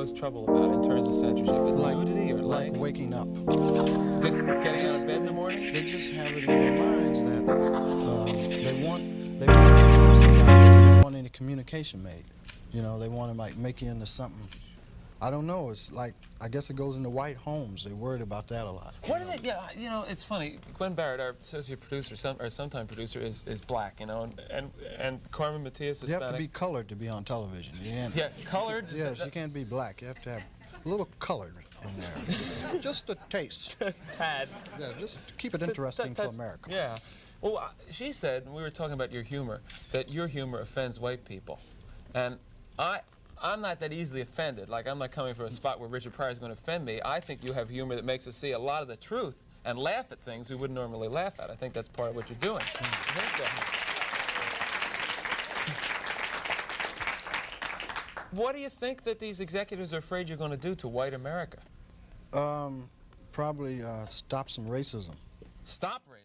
most trouble about in terms of censorship? Like nudity or like waking up. Just getting out of bed in the morning? They just have it in their minds that they want any communication made. You know, they want to like make you into something. I don't know. It's like, I guess it goes into white homes. They're worried about that a lot. What are they? Yeah, you know, it's funny. Gwen Barrett, our associate producer, or sometime producer, is black. You know, and Carmen Matias is You Hispanic. have to be colored to be on television. You can't, yeah, colored. Yes, you can't be black. You have to have a little colored in there. Just a taste. Tad. Yeah, just to keep it interesting for America. Yeah. Well, she said, when we were talking about your humor, that your humor offends white people, and I'm not that easily offended. Like, I'm not coming from a spot where Richard Pryor is going to offend me. I think you have humor that makes us see a lot of the truth and laugh at things we wouldn't normally laugh at. I think that's part of what you're doing. I think so. What do you think that these executives are afraid you're going to do to white America? Probably stop some racism. Stop racism?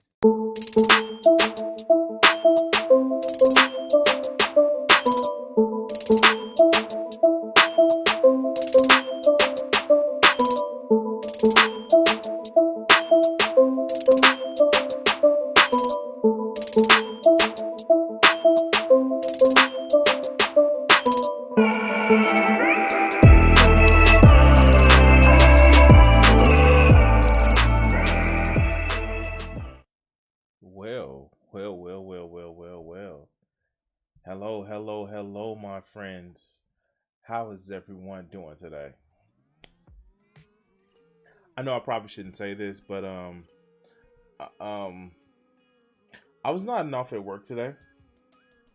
Well. Hello, my friends. How is everyone doing today? I know I probably shouldn't say this, but I was not enough at work today.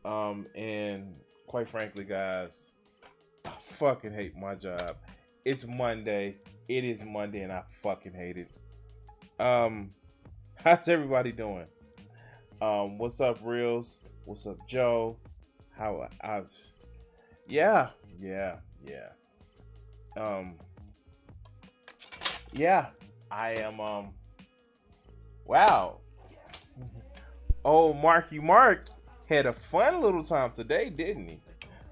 And quite frankly, guys, I fucking hate my job. It's Monday. It is Monday, and I fucking hate it. How's everybody doing? What's up, Reels? What's up, Joe? Yeah. Yeah, I am. Wow. Oh, Marky Mark had a fun little time today, didn't he?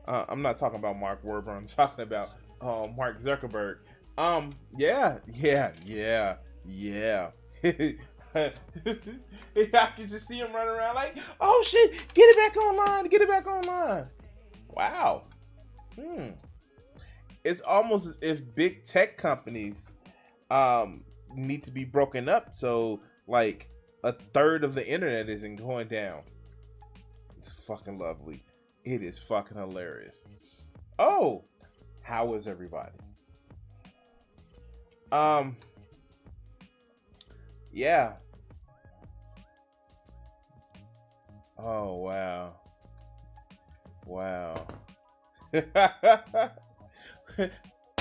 I'm not talking about Mark Warburg. I'm talking about Mark Zuckerberg. Yeah. I can just see him running around like, oh shit, get it back online. Wow. It's almost as if big tech companies need to be broken up so like a third of the internet isn't going down. It's fucking lovely. It is fucking hilarious. Oh, how is everybody? Yeah. Oh, wow.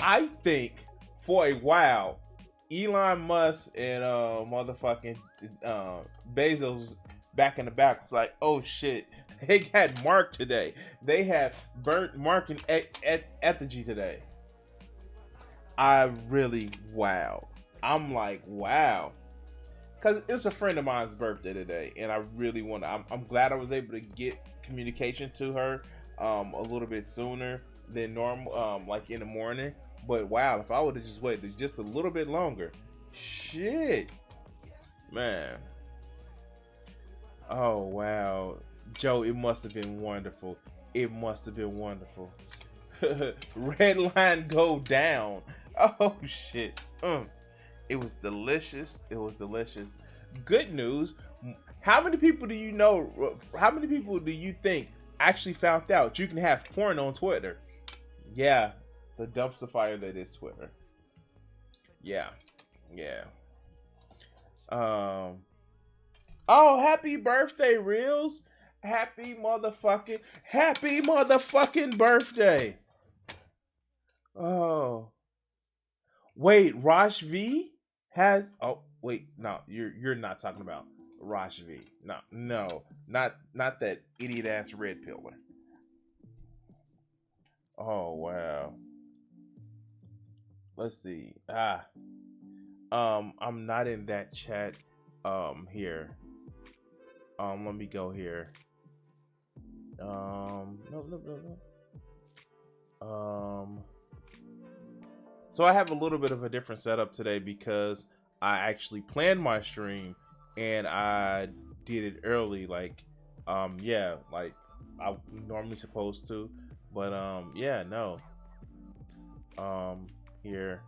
I think for a while, Elon Musk and motherfucking Bezos back in the back was like, oh shit, they got Mark today. They have burnt Mark and effigy today. I'm like, wow. Because it's a friend of mine's birthday today, and I really want to. I'm glad I was able to get communication to her a little bit sooner than normal, like in the morning. But wow, if I would have just waited just a little bit longer, shit, man. Oh wow, Joe, it must have been wonderful. Red line go down. Oh shit. It was delicious. Good news. How many people do you know? How many people do you think actually found out you can have porn on Twitter? Yeah, the dumpster fire that is Twitter. Yeah. Oh, happy birthday, Reels! Happy motherfucking birthday! Oh, wait, Raj V has. Oh, wait, no, you're not talking about Raj V. No, not that idiot ass red pillar. Oh wow. Let's see. I'm not in that chat. Here. Let me go here. No. So I have a little bit of a different setup today because I actually planned my stream and I did it early, like like I normally supposed to, but yeah, no. Here.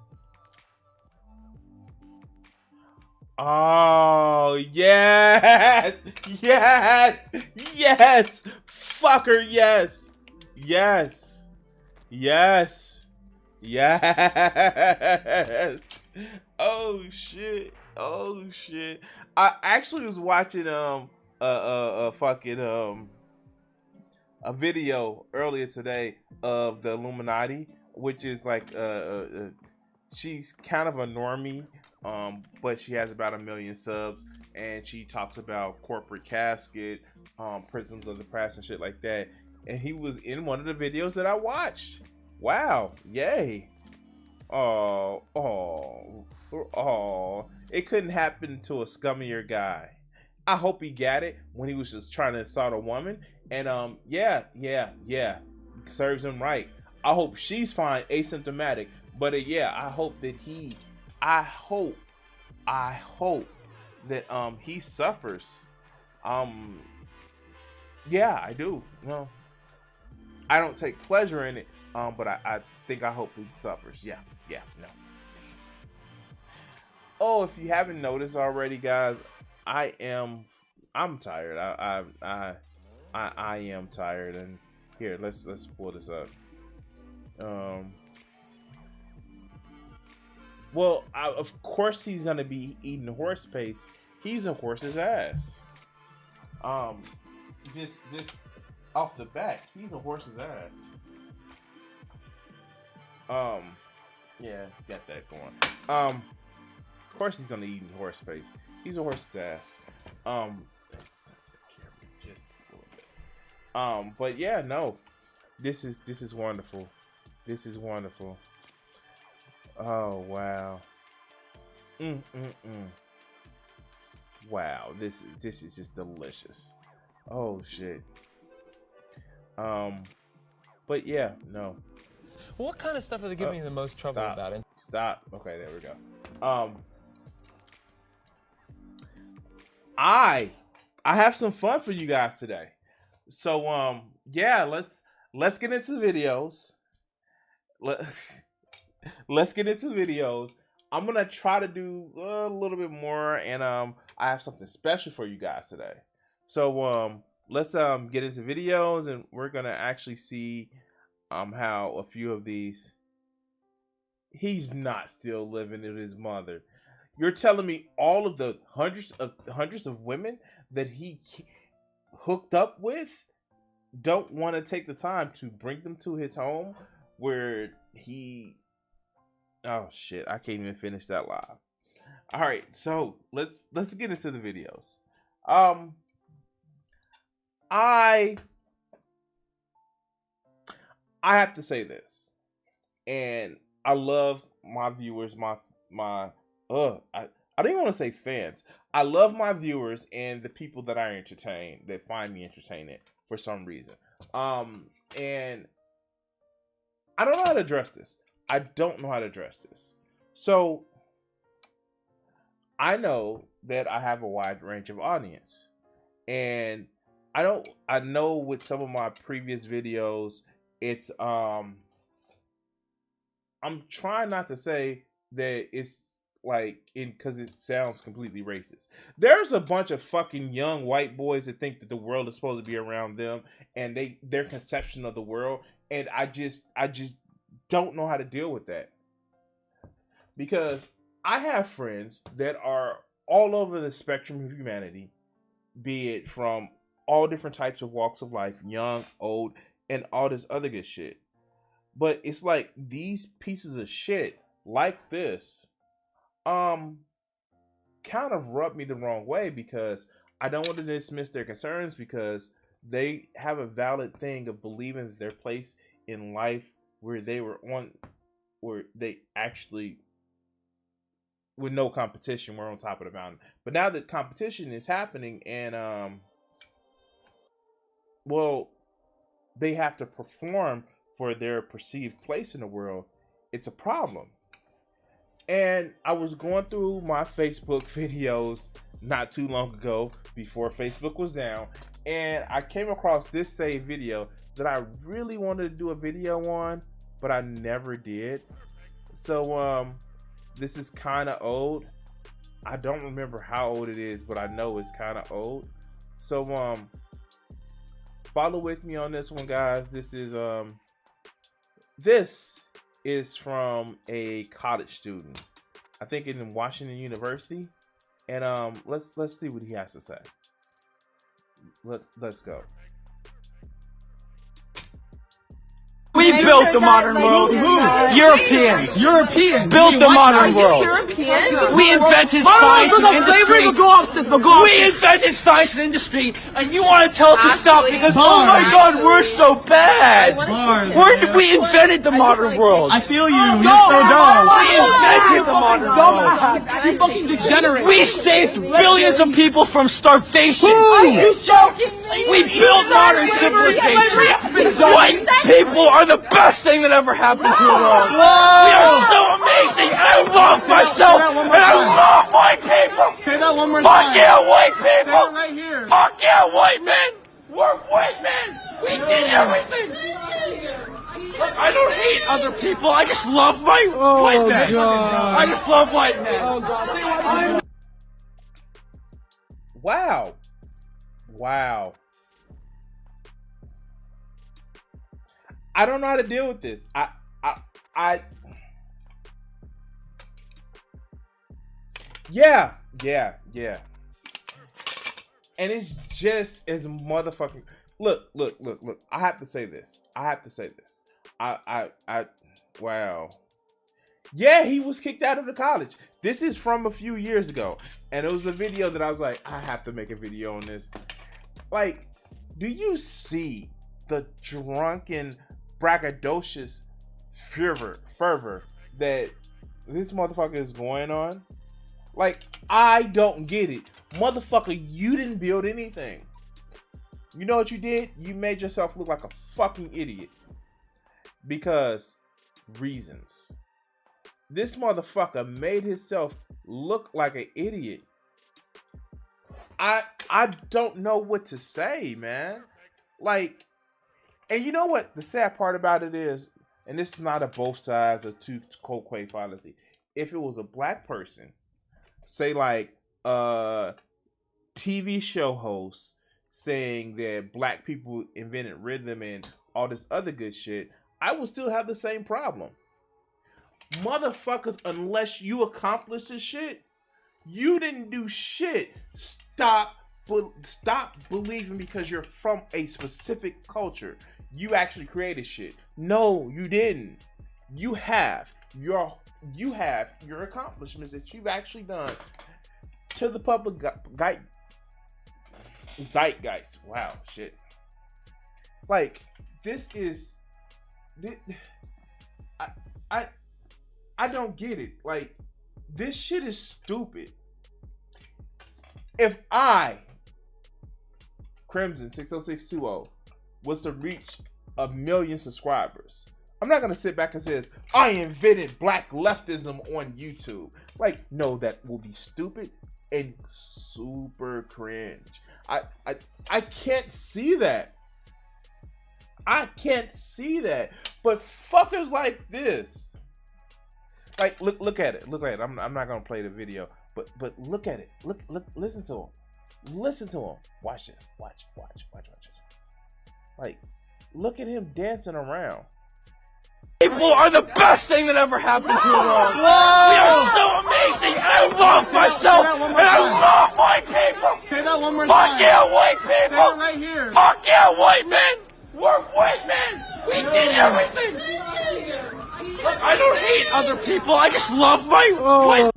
Oh yes, fucker, yes. Oh shit. I actually was watching fucking a video earlier today of the Illuminati, which is like she's kind of a normie, but she has about 1 million subs, and she talks about corporate casket, prisms of the past and shit like that. And he was in one of the videos that I watched. Wow, yay. Oh, it couldn't happen to a scummier guy. I hope he got it when he was just trying to assault a woman. And yeah, serves him right. I hope she's fine, asymptomatic. But yeah, I hope that I hope that he suffers. Yeah, I do. Well, I don't take pleasure in it. But I hope he suffers. Yeah, no. Oh, if you haven't noticed already, guys, I'm tired. I am tired. And here, let's pull this up. Well, of course he's gonna be eating horse paste. He's a horse's ass. Just off the bat, he's a horse's ass. Yeah, got that going. Of course he's gonna eat horse paste. He's a horse's ass. Just a little bit. But yeah, no. This is wonderful. Oh wow. Wow, this is just delicious. Oh shit. But yeah, no. What kind of stuff are they giving you the most trouble Stop. about? Stop. Okay, there we go. I have some fun for you guys today. So yeah, let's get into the videos. Let's get into the videos. I'm gonna try to do a little bit more, and I have something special for you guys today. So let's get into videos, and we're gonna actually see how a few of these. He's not still living with his mother. You're telling me all of the hundreds of women that he hooked up with don't want to take the time to bring them to his home where he... Oh shit, I can't even finish that live. All right, so let's get into the videos. I have to say this, and I love my viewers, I don't even want to say fans. I love my viewers and the people that I entertain, that find me entertaining for some reason. And I don't know how to address this. So I know that I have a wide range of audience, and I know with some of my previous videos, it's I'm trying not to say that it's like because it sounds completely racist. There's a bunch of fucking young white boys that think that the world is supposed to be around them, and their conception of the world, and I just don't know how to deal with that, because I have friends that are all over the spectrum of humanity, be it from all different types of walks of life, young, old, and all this other good shit. But it's like these pieces of shit like this kind of rub me the wrong way, because I don't want to dismiss their concerns, because they have a valid thing of believing that their place in life where they actually, with no competition, we're on top of the mountain. But now that competition is happening, and well, they have to perform for their perceived place in the world, it's a problem. And I was going through my Facebook videos not too long ago, before Facebook was down, and I came across this same video that I really wanted to do a video on, but I never did. So this is kind of old. I don't remember how old it is, but I know it's kind of old. So follow with me on this one, guys. This is from a college student, I think in Washington University, and let's see what he has to say. Let's go. We built the modern world. Europeans built the modern world. We invented science and industry. We invented science and industry, and you want to tell us to stop because, oh my God, we're so bad. We invented the modern world. I feel you. You're so dumb. We invented the modern world. You fucking degenerate. We saved billions of people from starvation. Are you joking me? We built modern civilization. White people are the best thing that ever happened to the world. We are so amazing, and I love myself, and I love white people. Say that one more Fuck time. yeah, white people. Say it right here. Fuck yeah, white men. We're white men. We did everything. I don't hate other people. I just love my white men. God. I just love white men. Oh God. Say what? Wow. I don't know how to deal with this. Yeah. And it's just as motherfucking... Look. I have to say this. Wow. Yeah, he was kicked out of the college. This is from a few years ago. And it was a video that I was like, I have to make a video on this. Like, do you see the drunken, braggadocious fervor that this motherfucker is going on. Like, I don't get it. Motherfucker, you didn't build anything. You know what you did? You made yourself look like a fucking idiot. Because reasons. This motherfucker made himself look like an idiot. I don't know what to say, man. Like, and you know what the sad part about it is, and this is not a both sides or two co-quay fallacy. If it was a black person, say like TV show host saying that black people invented rhythm and all this other good shit, I would still have the same problem. Motherfuckers, unless you accomplish this shit, you didn't do shit. Stop believing because you're from a specific culture. You actually created shit. No, you didn't. You have your accomplishments that you've actually done to the public zeitgeist. Wow, shit. Like, I don't get it. Like, this shit is stupid. If I, Crimson 60620, was to reach 1 million subscribers, I'm not gonna sit back and say, I invented black leftism on YouTube. Like, no, that will be stupid and super cringe. I can't see that. I can't see that. But fuckers like this, like, look at it. Look at it. I'm not gonna play the video, but look at it. Look, listen to him. Listen to him. Watch this. Watch. Like, look at him dancing around. People are the best thing that ever happened to the world. We are so amazing. And I love myself. And I love white people. Say that one more Fuck time. yeah, white people. Say it right here. Fuck yeah, white men. We're white men. We did everything. Look, I don't hate other people. I just love my white.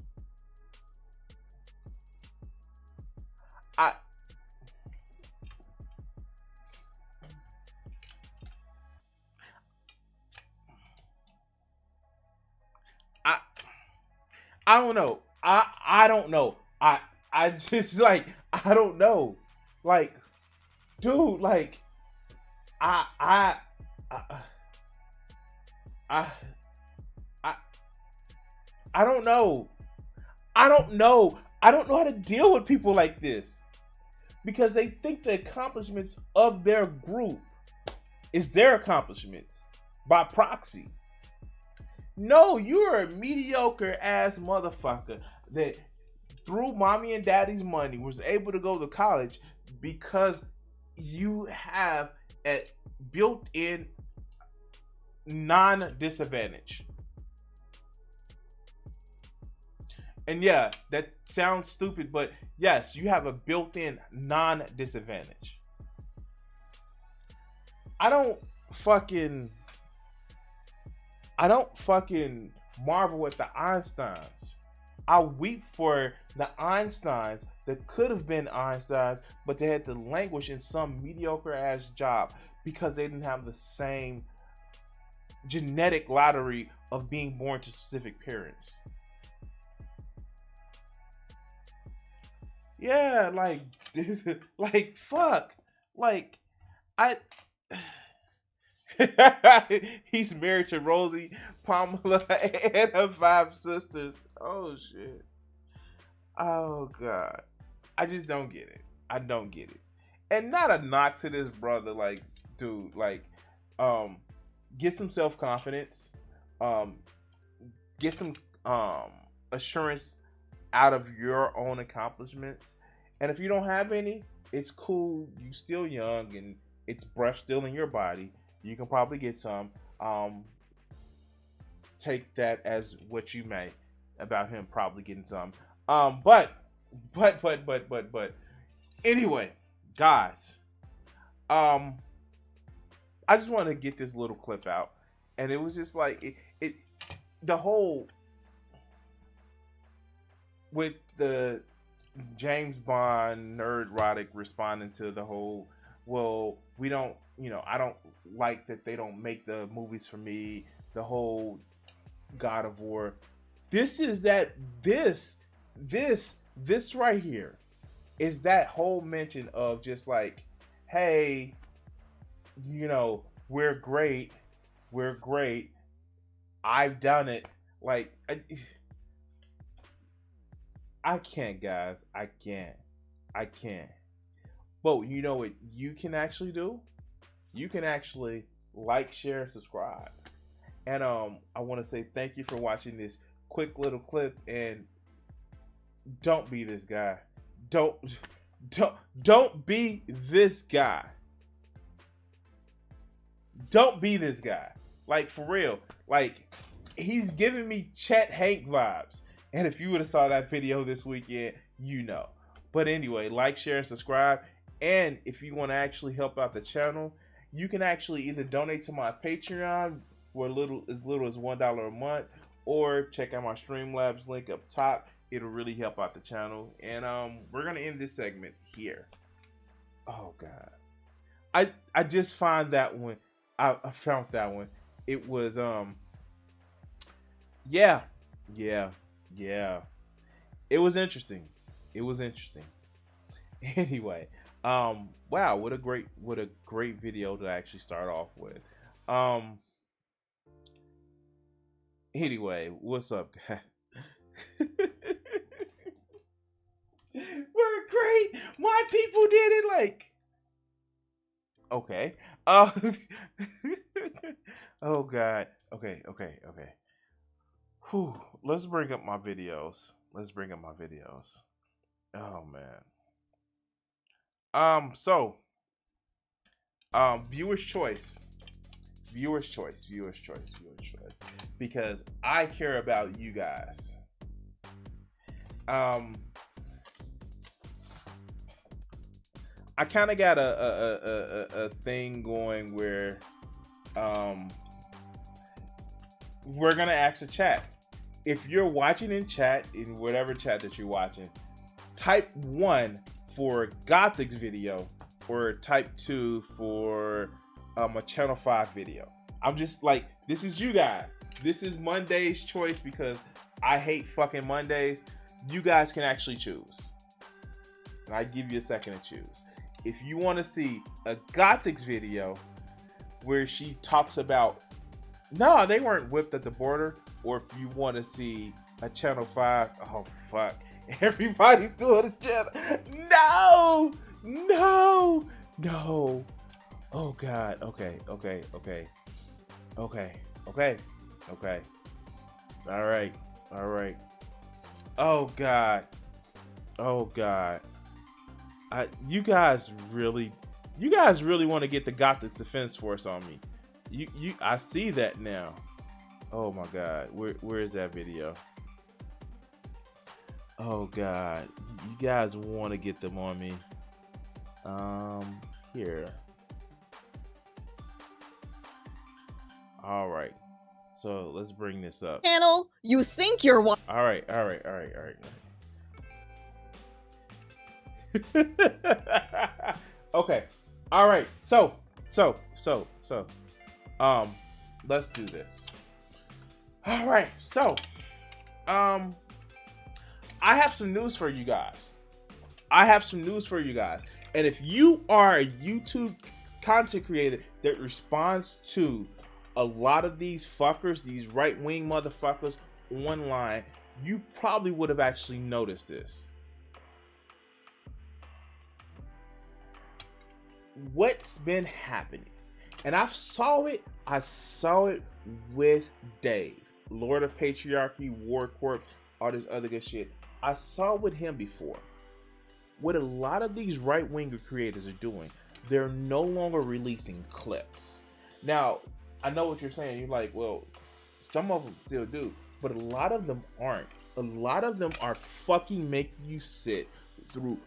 I don't know. I don't know. I just, like, I don't know. Like, dude, like, I don't know. I don't know. I don't know how to deal with people like this. Because they think the accomplishments of their group is their accomplishments by proxy. No, you're a mediocre ass motherfucker that through mommy and daddy's money was able to go to college because you have a built-in non-disadvantage. And yeah, that sounds stupid, but yes, you have a built-in non-disadvantage. I don't fucking marvel at the Einsteins. I weep for the Einsteins that could have been Einsteins, but they had to languish in some mediocre ass job because they didn't have the same genetic lottery of being born to specific parents. Yeah, like, like, fuck. Like, he's married to Rosie, Pamela, and her 5 sisters. Oh, shit. Oh, God. I just don't get it. I don't get it. And not a knock to this brother, like, dude, like, get some self-confidence, get some assurance out of your own accomplishments. And if you don't have any, it's cool. You still young and it's breath still in your body. You can probably get some. Take that as what you may about him probably getting some. But anyway, guys, I just want to get this little clip out, and it was just like the whole with the James Bond nerd-rotic responding to the whole, well, we don't, I don't like that they don't make the movies for me, the whole God of War. This is that this right here is that whole mention of just like, hey, you know, we're great. I've done it. Like, I can't, guys. I can't. But you know what you can actually do? You can actually like, share, subscribe. And I want to say thank you for watching this quick little clip. And don't be this guy. Don't be this guy. Don't be this guy. Like, for real. Like, he's giving me Chet Hank vibes. And if you would have saw that video this weekend, you know. But anyway, like, share, and subscribe. And if you want to actually help out the channel, you can actually either donate to my Patreon for as little as $1 a month, or check out my Streamlabs link up top. It'll really help out the channel. And we're gonna end this segment here. Oh God, I just find that one. I found that one. It was yeah. It was interesting. Anyway, wow, what a great video to actually start off with. Anyway, what's up, guys? We're great. My people did it. Like, okay. Oh God. Okay. Whew. Let's bring up my videos. Oh man. So, viewer's choice. Because I care about you guys. I kind of got a thing going where we're gonna ask the chat. If you're watching in chat, in whatever chat that you're watching, type 1 for Gothic's video, or type 2 for a Channel 5 video. I'm just like, this is you guys. This is Monday's choice because I hate fucking Mondays. You guys can actually choose. And I give you a second to choose. If you want to see a Gothic's video where she talks about, no, they weren't whipped at the border, or if you want to see a Channel 5, oh fuck, everybody's doing a channel. No. Oh God. Okay. All right. Oh God. You guys really want to get the Gothic Defense Force on me. I see that now. Oh my God. Where is that video? Oh God. You guys want to get them on me. Here. All right. So let's bring this up. Channel, you think you're one. All right. Okay. All right. So, let's do this. All right. So, I have some news for you guys. And if you are a YouTube content creator that responds to a lot of these fuckers, these right-wing motherfuckers online, you probably would have actually noticed this. What's been happening? And I saw it with Dave, Lord of Patriarchy, War Corp, all this other good shit. I saw it with him before. What a lot of these right-winger creators are doing, they're no longer releasing clips. Now, I know what you're saying. You're like, well, some of them still do, but a lot of them aren't. A lot of them are fucking making you sit through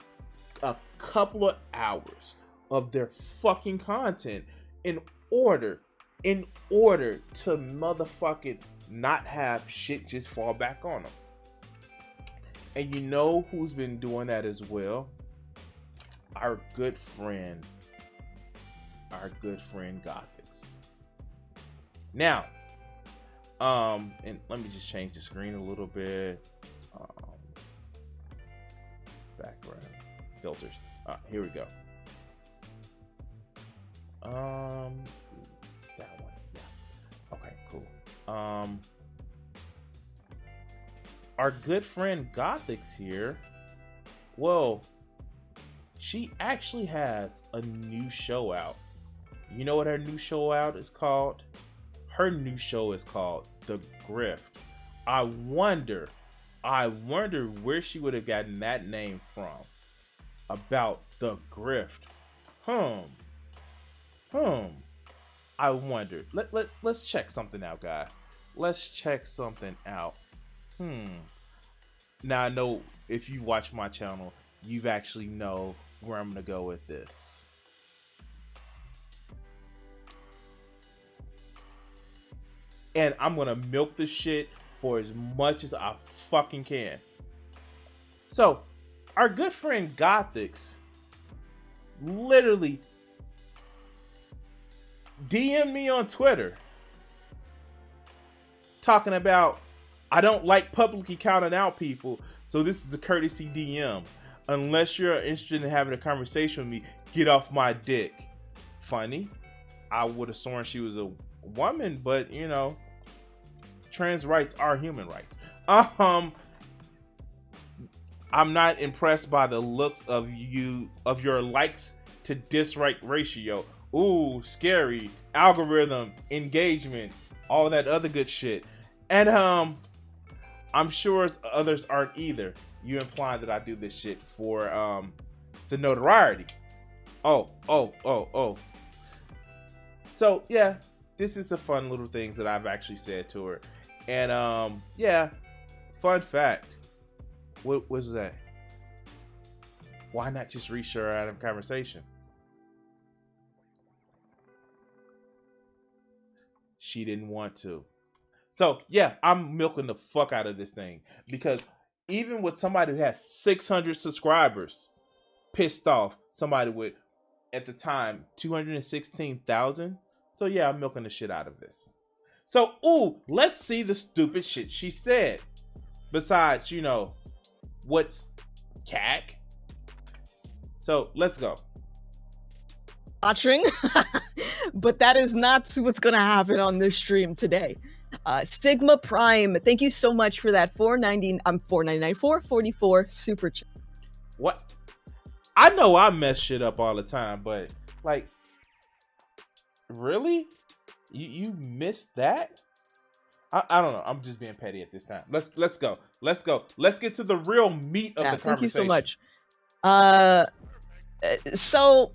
a couple of hours of their fucking content in order to motherfucking not have shit just fall back on them. And you know who's been doing that as well? Our good friend Gothix. Now, And let me just change the screen a little bit. Background filters. Here we go. That one. Yeah. Okay, cool. Our good friend Gothic's here. Well, she actually has a new show out. You know what her new show out is called? Her new show is called The Grift. I wonder where she would have gotten that name from. About The Grift. I wonder. Let's check something out, guys. Let's check something out. Now I know if you watch my channel, you actually know where I'm gonna go with this. And I'm gonna milk this shit for as much as I fucking can. So, our good friend Gothix literally DM me on Twitter talking about, I don't like publicly counting out people, so this is a courtesy DM. Unless you're interested in having a conversation with me, get off my dick. Funny. I would have sworn she was a woman, but you know, trans rights are human rights. I'm not impressed by the looks of your likes to dislike ratio. Ooh, scary. Algorithm, engagement, all that other good shit. And I'm sure others aren't either. You imply that I do this shit for the notoriety. Oh. So yeah, this is the fun little things that I've actually said to her. And yeah, fun fact. What was that? Why not just reach her out of conversation? She didn't want to. So yeah, I'm milking the fuck out of this thing, because even with somebody who has 600 subscribers, pissed off somebody with, at the time, 216,000. So yeah, I'm milking the shit out of this. So, ooh, let's see the stupid shit she said. Besides, you know, what's CAC? So let's go. Watching, but that is not what's gonna happen on this stream today. Sigma Prime, thank you so much for that $4.44 super chat. What? I know I mess shit up all the time, but like, really? You missed that? I don't know. I'm just being petty at this time. Let's go. Let's get to the real meat of the conversation. Thank you so much. So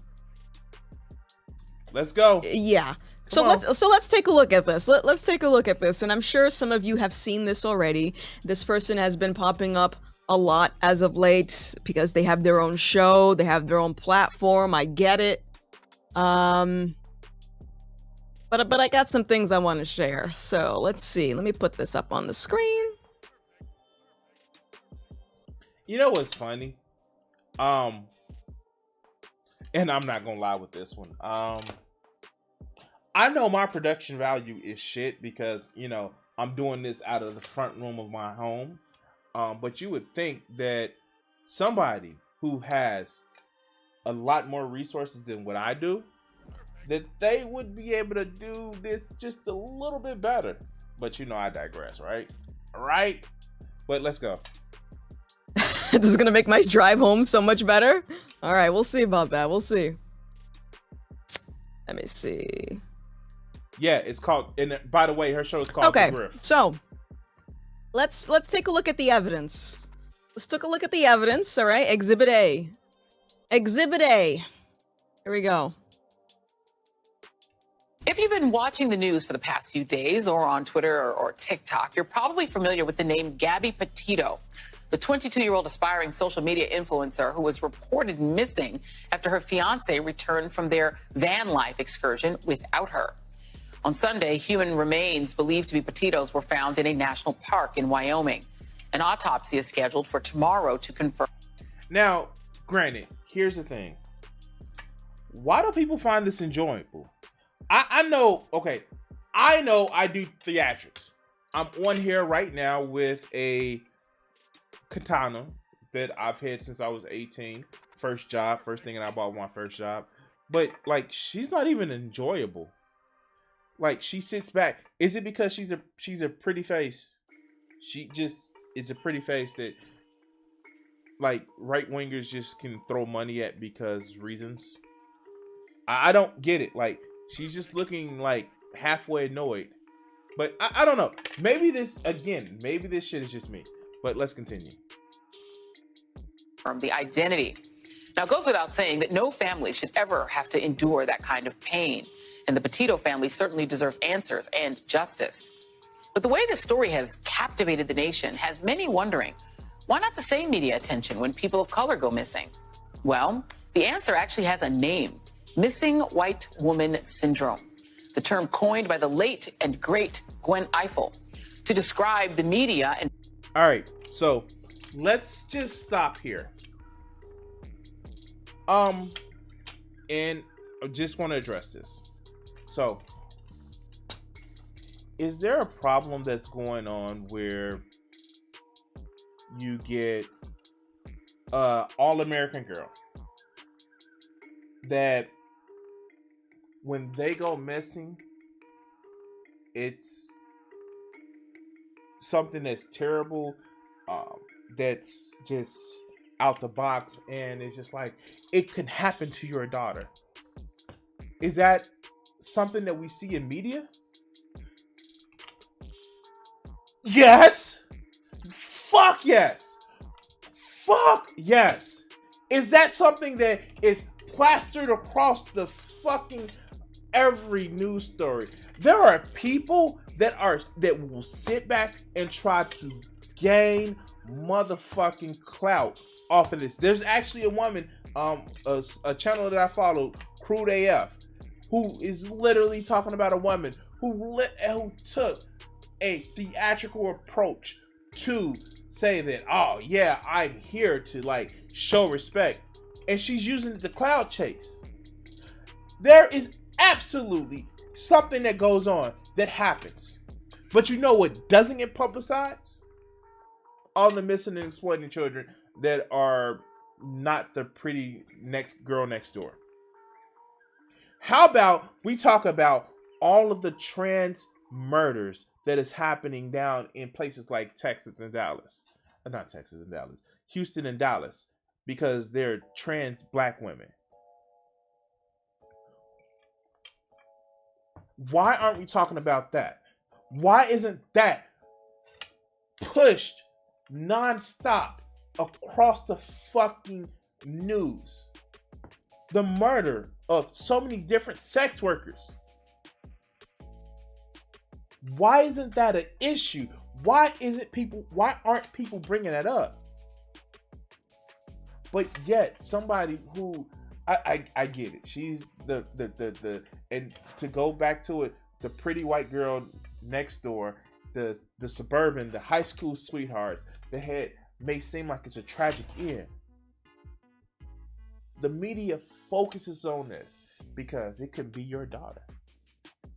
let's go. Yeah. So let's take a look at this. Let's take a look at this. And I'm sure some of you have seen this already. This person has been popping up a lot as of late because they have their own show, they have their own platform. I get it. But I got some things I want to share. So let's see. Let me put this up on the screen. You know what's funny? And I'm not gonna lie with this one. I know my production value is shit because, you know, I'm doing this out of the front room of my home. But you would think that somebody who has a lot more resources than what I do, that they would be able to do this just a little bit better. But you know, I digress, right? Right? But let's go. This is gonna make my drive home so much better. All right, we'll see about that. We'll see. Let me see. Yeah, it's called. And by the way, her show is called The Grift. So let's take a look at the evidence. Let's take a look at the evidence. All right, Exhibit A. Exhibit A. Here we go. If you've been watching the news for the past few days or on Twitter or TikTok, you're probably familiar with the name Gabby Petito, the 22-year-old aspiring social media influencer who was reported missing after her fiance returned from their van life excursion without her. On Sunday, human remains believed to be Petito's were found in a national park in Wyoming. An autopsy is scheduled for tomorrow to confirm. Now, granted, here's the thing. Why do people find this enjoyable? I know, okay, I know I do theatrics. I'm on here right now with a katana that I've had since I was 18. First job, first thing that I bought my first job. But like, she's not even enjoyable. Like, she sits back. Is it because she's a pretty face? She just is a pretty face that like right wingers just can throw money at because reasons. I don't get it. Like, she's just looking like halfway annoyed. But I don't know. Maybe this shit is just me. But let's continue. From the identity. Now, it goes without saying that no family should ever have to endure that kind of pain. And the Petito family certainly deserves answers and justice. But the way this story has captivated the nation has many wondering, why not the same media attention when people of color go missing? Well, the answer actually has a name: missing white woman syndrome. The term coined by the late and great Gwen Ifill to describe the media and... All right, so let's just stop here. And I just want to address this. So, is there a problem that's going on where you get all-American girl that when they go missing, it's something that's terrible, that's just out the box, and it's just like, it could happen to your daughter? Is that something that we see in media? Yes. Fuck yes. Fuck yes. Is that something that is plastered across the fucking every news story? There are people that will sit back and try to gain motherfucking clout off of this. There's actually a woman, a channel that I follow, Crude AF, who is literally talking about a woman who took a theatrical approach to say that, oh yeah, I'm here to like show respect, and she's using it to cloud chase. There is absolutely something that goes on that happens, but you know what doesn't get publicized? All the missing and exploiting children that are not the pretty next girl next door. How about we talk about all of the trans murders that is happening down in places like Texas and Dallas? Not Texas and Dallas, Houston and Dallas, because they're trans black women. Why aren't we talking about that? Why isn't that pushed nonstop across the fucking news? The murder of so many different sex workers. Why isn't that an issue? Why aren't people bringing that up? But yet somebody who I get it. She's the and to go back to it, the pretty white girl next door, the suburban, the high school sweethearts, may seem like it's a tragic end. The media focuses on this because it can be your daughter.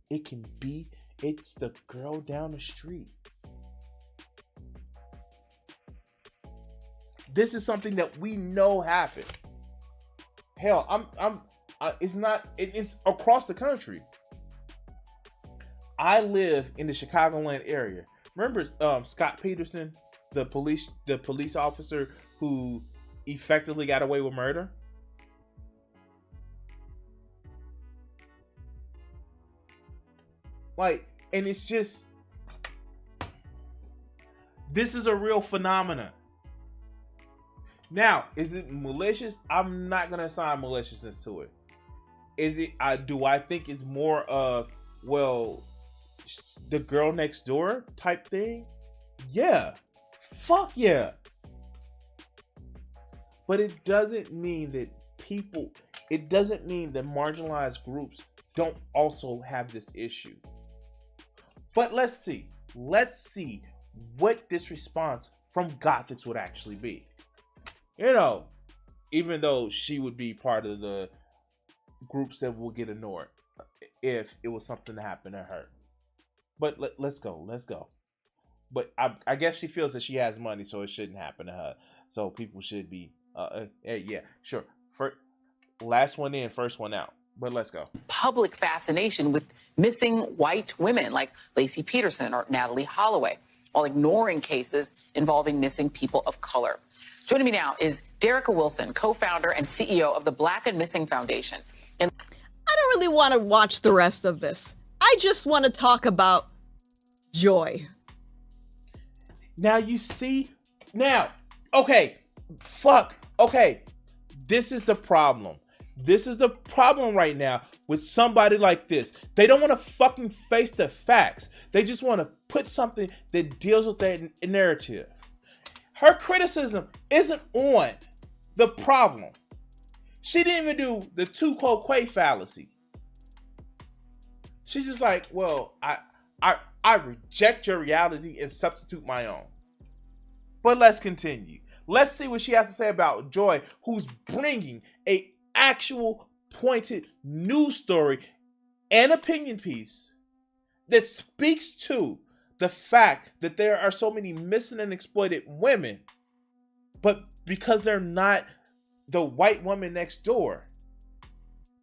It's the girl down the street. This is something that we know happened. Hell, it's across the country. I live in the Chicagoland area. Remember Scott Peterson, the police officer who effectively got away with murder? Like, and it's just, this is a real phenomenon. Now, is it malicious? I'm not gonna assign maliciousness to it. Is it? Do I think it's more of, well, the girl next door type thing? Yeah, fuck yeah. But it doesn't mean that it doesn't mean that marginalized groups don't also have this issue. But let's see what this response from Gothics would actually be. You know, even though she would be part of the groups that will get ignored if it was something to happen to her. But let's go. but I guess she feels that she has money, so it shouldn't happen to her. So people should be, yeah, sure. Last one in, first one out. But let's go. Public fascination with missing white women like Lacey Peterson or Natalie Holloway, while ignoring cases involving missing people of color. Joining me now is Derica Wilson, co-founder and CEO of the Black and Missing Foundation. And I don't really want to watch the rest of this. I just want to talk about Joy. Now you see, okay, this is the problem. This is the problem right now with somebody like this. They don't want to fucking face the facts. They just want to put something that deals with their narrative. Her criticism isn't on the problem. She didn't even do the tu quoque fallacy. She's just like, well, I reject your reality and substitute my own. But let's continue. Let's see what she has to say about Joy, who's bringing a actual pointed news story and opinion piece that speaks to the fact that there are so many missing and exploited women, but because they're not the white woman next door,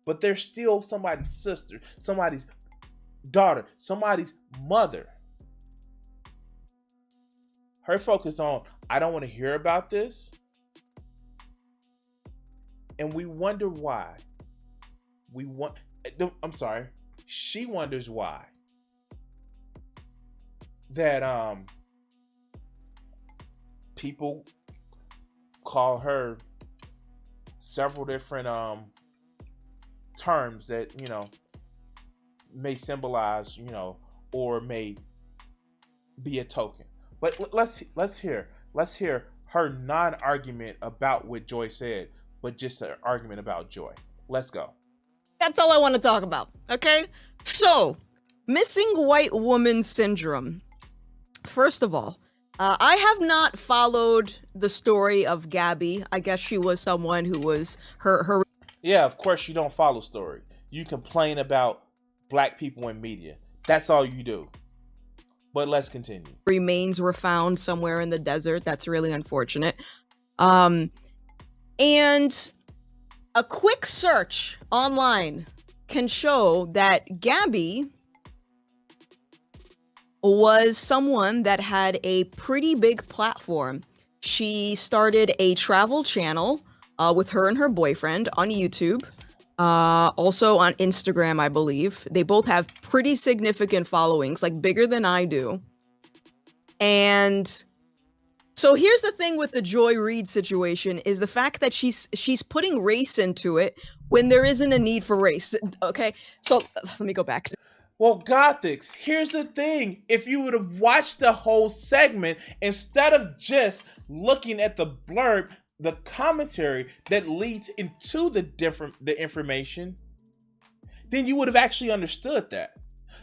but they're still somebody's sister, somebody's daughter, somebody's mother. Her focus on, I don't want to hear about this. And we wonder why. She wonders why. That people call her several different terms that, may symbolize, or may be a token. But let's hear her non-argument about what Joy said, but just an argument about Joy. Let's go. That's all I want to talk about, okay? So, missing white woman syndrome. First of all, I have not followed the story of Gabby. I guess she was someone who was her. Yeah, of course you don't follow story. You complain about black people in media. That's all you do. But let's continue. Remains were found somewhere in the desert. That's really unfortunate. And a quick search online can show that Gabby was someone that had a pretty big platform. She started a travel channel with her and her boyfriend on YouTube, also on Instagram, I believe. They both have pretty significant followings, like bigger than I do. And so here's the thing with the Joy Reid situation is the fact that she's putting race into it when there isn't a need for race. Okay, so let me go back. Well, Gothics, here's the thing. If you would have watched the whole segment, instead of just looking at the blurb, the commentary that leads into the information, then you would have actually understood that.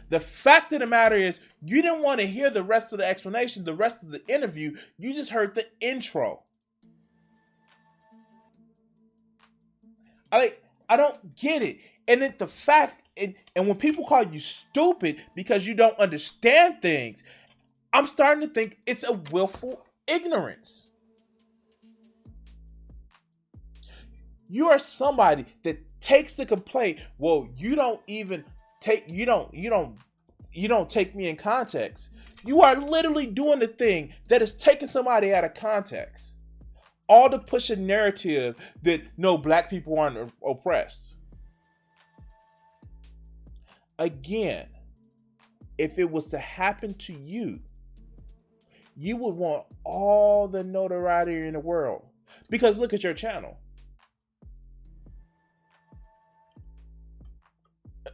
The fact of the matter is, you didn't want to hear the rest of the explanation, the rest of the interview. You just heard the intro. I don't get it. And then the fact, and when people call you stupid because you don't understand things, I'm starting to think it's a willful ignorance. You are somebody that takes the complaint. Well, you don't take me in context. You are literally doing the thing that is taking somebody out of context. All to push a narrative that no, black people aren't oppressed. Again, if it was to happen to you, you would want all the notoriety in the world. Because look at your channel.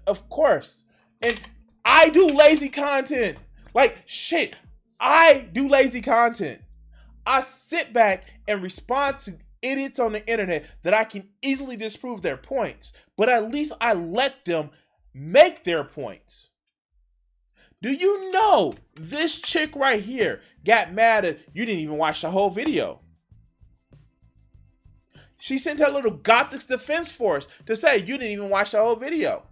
Of course. And I do lazy content. Like, shit, I do lazy content. I sit back and respond to idiots on the internet that I can easily disprove their points. But at least I let them make their points. Do you know this chick right here got mad at you didn't even watch the whole video? She sent her little Gothics defense force to say you didn't even watch the whole video.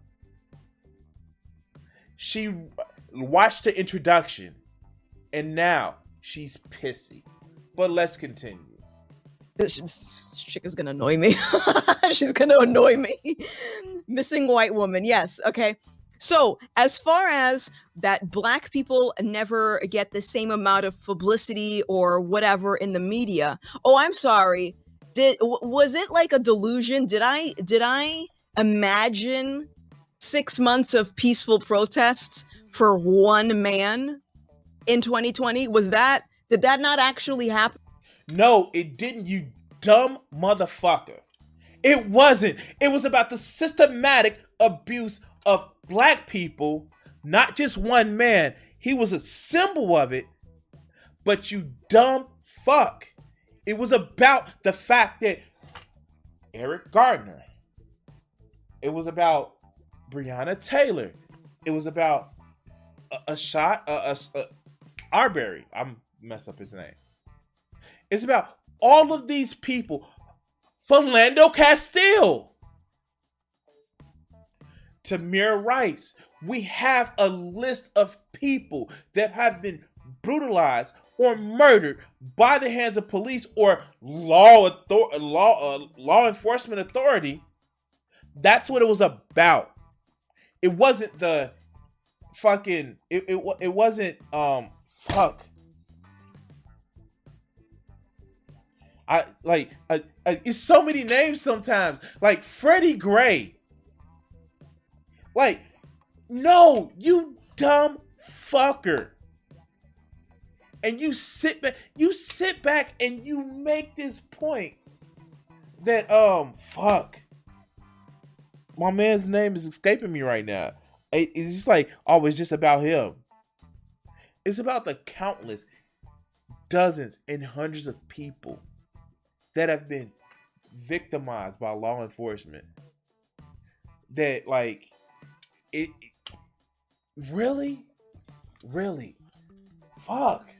She watched the introduction And now she's pissy. But let's continue. This chick is gonna annoy me. She's gonna annoy me. Missing white woman. Yes. Okay. So, as far as that black people never get the same amount of publicity or whatever in the media. Oh, I'm sorry. Was it like a delusion? Did I imagine 6 months of peaceful protests for one man in 2020? Did that not actually happen? No, it didn't, you dumb motherfucker. It wasn't. It was about the systematic abuse of black people, not just one man. He was a symbol of it, but you dumb fuck. It was about the fact that Eric Gardner. It was about Breonna Taylor. It was about Arbery. I'm mess up his name. It's about all of these people. Philando Castile. Tamir Rice. We have a list of people that have been brutalized or murdered by the hands of police or law enforcement authority. That's what it was about. It wasn't the fucking. It wasn't fuck. It's so many names sometimes. Like Freddie Gray. Like, no, you dumb fucker. And you sit back and you make this point that fuck. My man's name is escaping me right now. It's just like, oh, it's just about him. It's about the countless dozens and hundreds of people that have been victimized by law enforcement. That like it really fuck.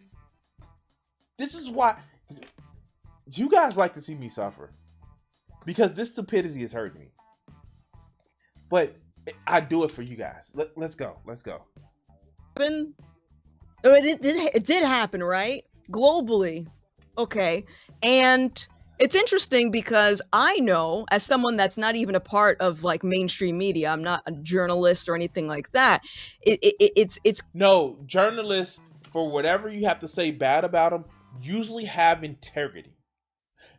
This is why you guys like to see me suffer, because this stupidity is hurting me. But I do it for you guys. Let's go. It did happen, right? Globally. Okay. And it's interesting because I know, as someone that's not even a part of like mainstream media, I'm not a journalist or anything like that. It's no, journalists, for whatever you have to say bad about them, usually have integrity.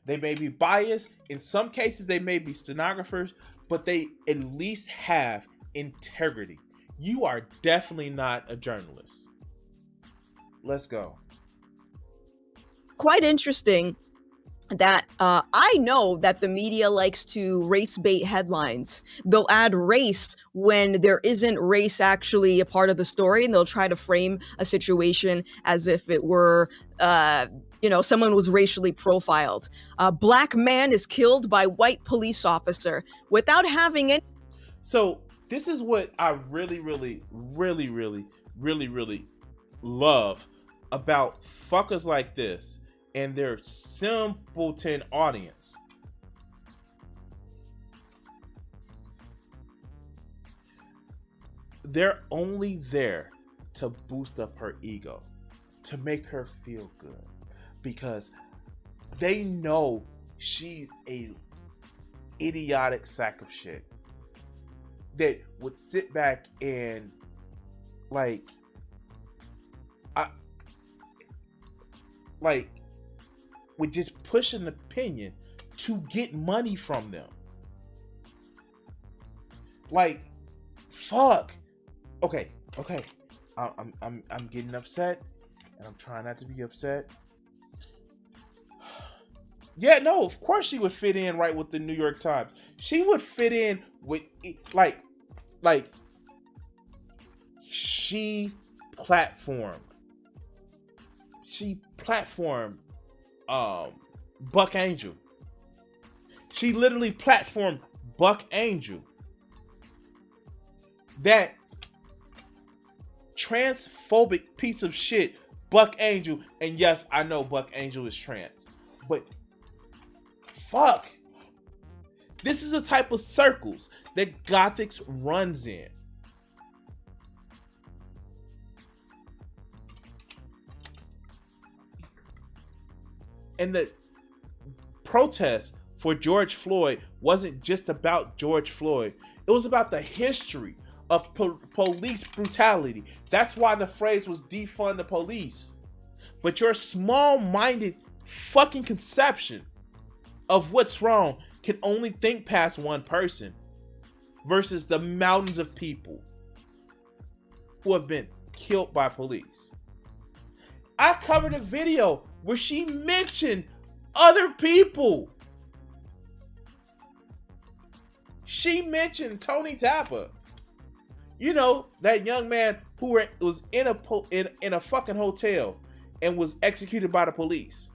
They may be biased. In some cases, they may be stenographers, but they at least have integrity. You are definitely not a journalist. Let's go. quite interesting that I know that the media likes to race bait headlines. They'll add race when there isn't race actually a part of the story, and they'll try to frame a situation as if it were, someone was racially profiled. A black man is killed by white police officer without having any. So this is what I really love about fuckers like this and their simpleton audience. They're only there to boost up her ego, to make her feel good, because they know she's a idiotic sack of shit that would sit back and would just push an opinion to get money from them. Like, fuck. Okay. I'm getting upset, and I'm trying not to be upset. Yeah, no, of course she would fit in right with the New York Times. She would fit in with she platformed Buck Angel. She literally platformed Buck Angel. That transphobic piece of shit, Buck Angel. And yes, I know Buck Angel is trans, but fuck. This is the type of circles that Gothics runs in. And the protest for George Floyd wasn't just about George Floyd. It was about the history of police brutality. That's why the phrase was defund the police. But your small-minded fucking conception of what's wrong can only think past one person versus the mountains of people who have been killed by police. I covered a video where she mentioned other people. She mentioned Tony Tapper. You know, that young man who was in a fucking hotel and was executed by the police.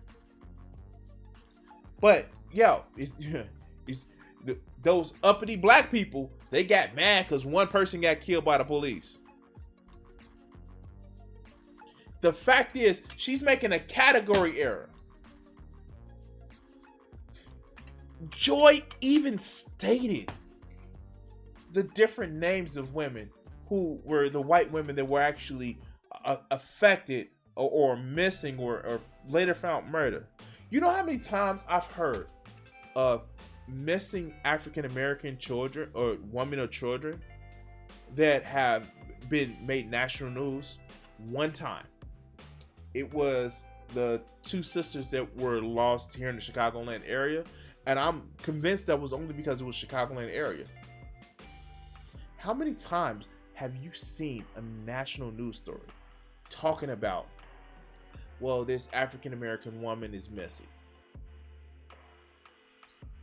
But yo, those uppity black people, they got mad because one person got killed by the police. The fact is, she's making a category error. Joy even stated the different names of women who were the white women that were actually affected or missing or later found murder. You know how many times I've heard of missing African American children or women or children that have been made national news? One time. It was the two sisters that were lost here in the Chicagoland area. And I'm convinced that was only because it was Chicagoland area. How many times have you seen a national news story talking about, well, this African American woman is missing?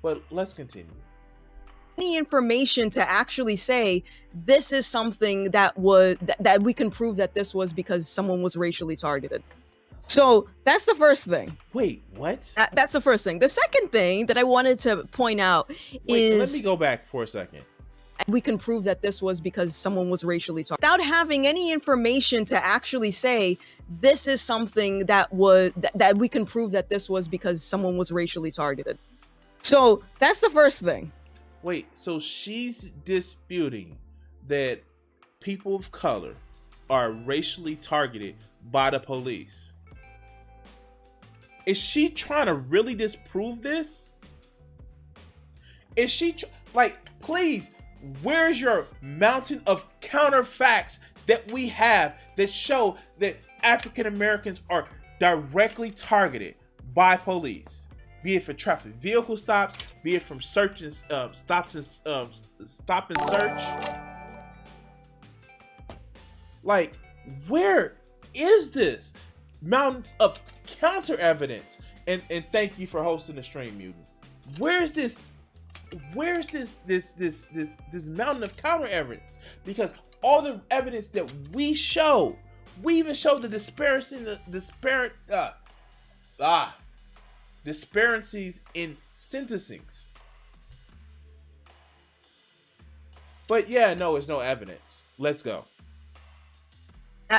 But let's continue. Any information to actually say this is something that we can prove that this was because someone was racially targeted. So that's the first thing. Wait, what? That's the first thing. The second thing that I wanted to point out is... Let me go back for a second. We can prove that this was because someone was racially targeted. Without having any information to actually say this is something that we can prove that this was because someone was racially targeted. So that's the first thing. Wait, so she's disputing that people of color are racially targeted by the police. Is she trying to really disprove this? Is she please, where's your mountain of counterfacts that we have that show that African Americans are directly targeted by police? Be it for traffic vehicle stops, be it from stop and search. Like, where is this mountains of counter evidence? And thank you for hosting the stream, Mutant. Where's this mountain of counter evidence? Because all the evidence that we show, we even show the disparities in sentencings. But yeah, no, it's no evidence. Let's go.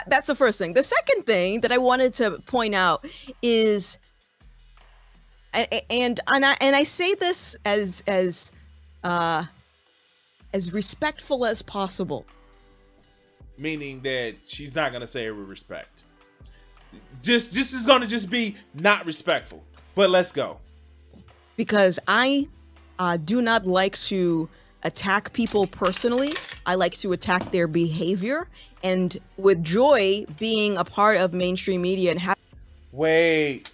That's the first thing. The second thing that I wanted to point out is, and I say this as respectful as possible. Meaning that she's not gonna say it with respect. This is gonna just be not respectful. But let's go. Because I do not like to attack people personally. I like to attack their behavior. And with Joy being a part of mainstream media and Wait.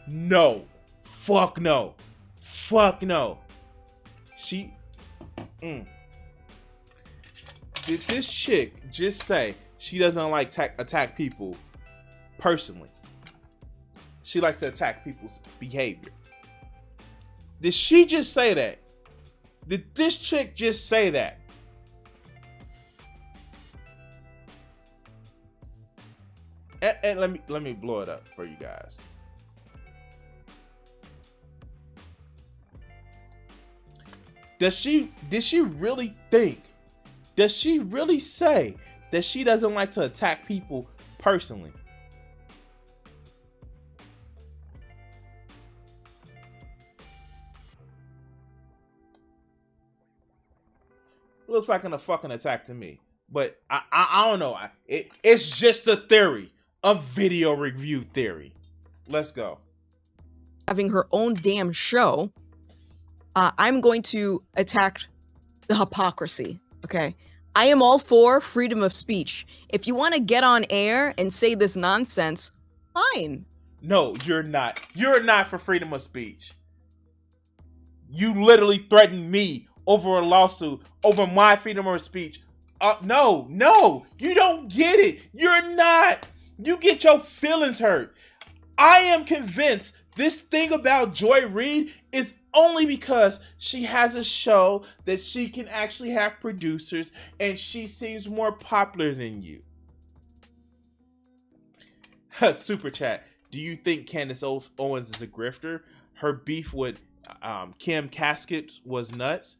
No. Fuck no. She... Did this chick just say she doesn't like attack people personally? She likes to attack people's behavior. Did she just say that? Did this chick just say that? And let me blow it up for you guys. Did she really think? Does she really say that she doesn't like to attack people personally? Looks like a fucking attack to me. But I don't know. It's just a theory. A video review theory. Let's go. Having her own damn show, I'm going to attack the hypocrisy. Okay, I am all for freedom of speech. If you want to get on air and say this nonsense, fine. No, you're not. You're not for freedom of speech. You literally threatened me over a lawsuit over my freedom of speech. No, you don't get it. You're not. You get your feelings hurt. I am convinced this thing about Joy Reid is only because she has a show that she can actually have producers and she seems more popular than you. Super chat. Do you think Candace Owens is a grifter? Her beef with Kim Casket was nuts.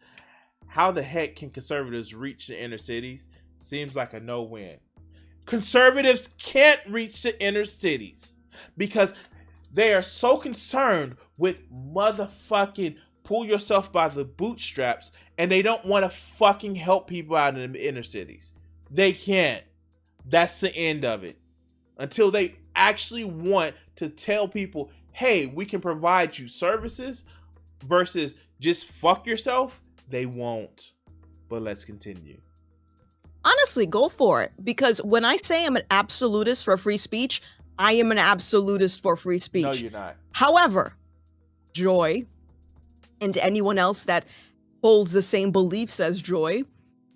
How the heck can conservatives reach the inner cities? Seems like a no-win. Conservatives can't reach the inner cities because they are so concerned with motherfucking pull yourself by the bootstraps, and they don't want to fucking help people out in the inner cities. They can't. That's the end of it. Until they actually want to tell people, hey, we can provide you services versus just fuck yourself, they won't. But let's continue. Honestly, go for it. Because when I say I'm an absolutist for free speech, I am an absolutist for free speech. No, you're not. However, Joy and anyone else that holds the same beliefs as Joy,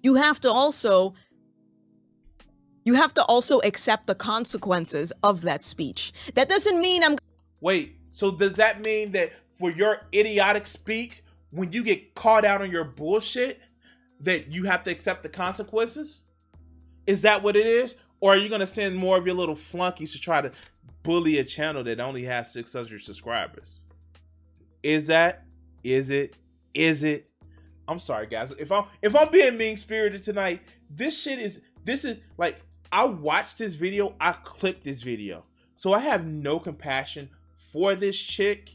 you have to also accept the consequences of that speech. That doesn't mean I'm... Wait, so does that mean that for your idiotic speak, when you get caught out on your bullshit, that you have to accept the consequences? Is that what it is? Or are you going to send more of your little flunkies to try to bully a channel that only has 600 subscribers? Is it? I'm sorry, guys. If I'm being mean-spirited tonight, this is like, I watched this video, I clipped this video. So I have no compassion for this chick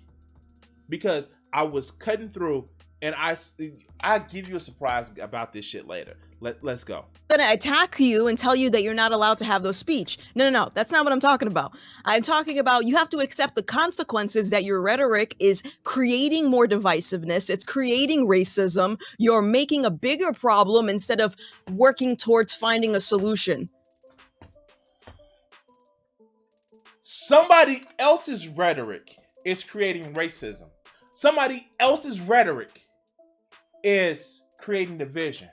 because I was cutting through, and I'll give you a surprise about this shit later. Let's go. I'm gonna attack you and tell you that you're not allowed to have those speech. No. That's not what I'm talking about. I'm talking about you have to accept the consequences that your rhetoric is creating more divisiveness. It's creating racism. You're making a bigger problem instead of working towards finding a solution. Somebody else's rhetoric is creating racism. Somebody else's rhetoric is creating division.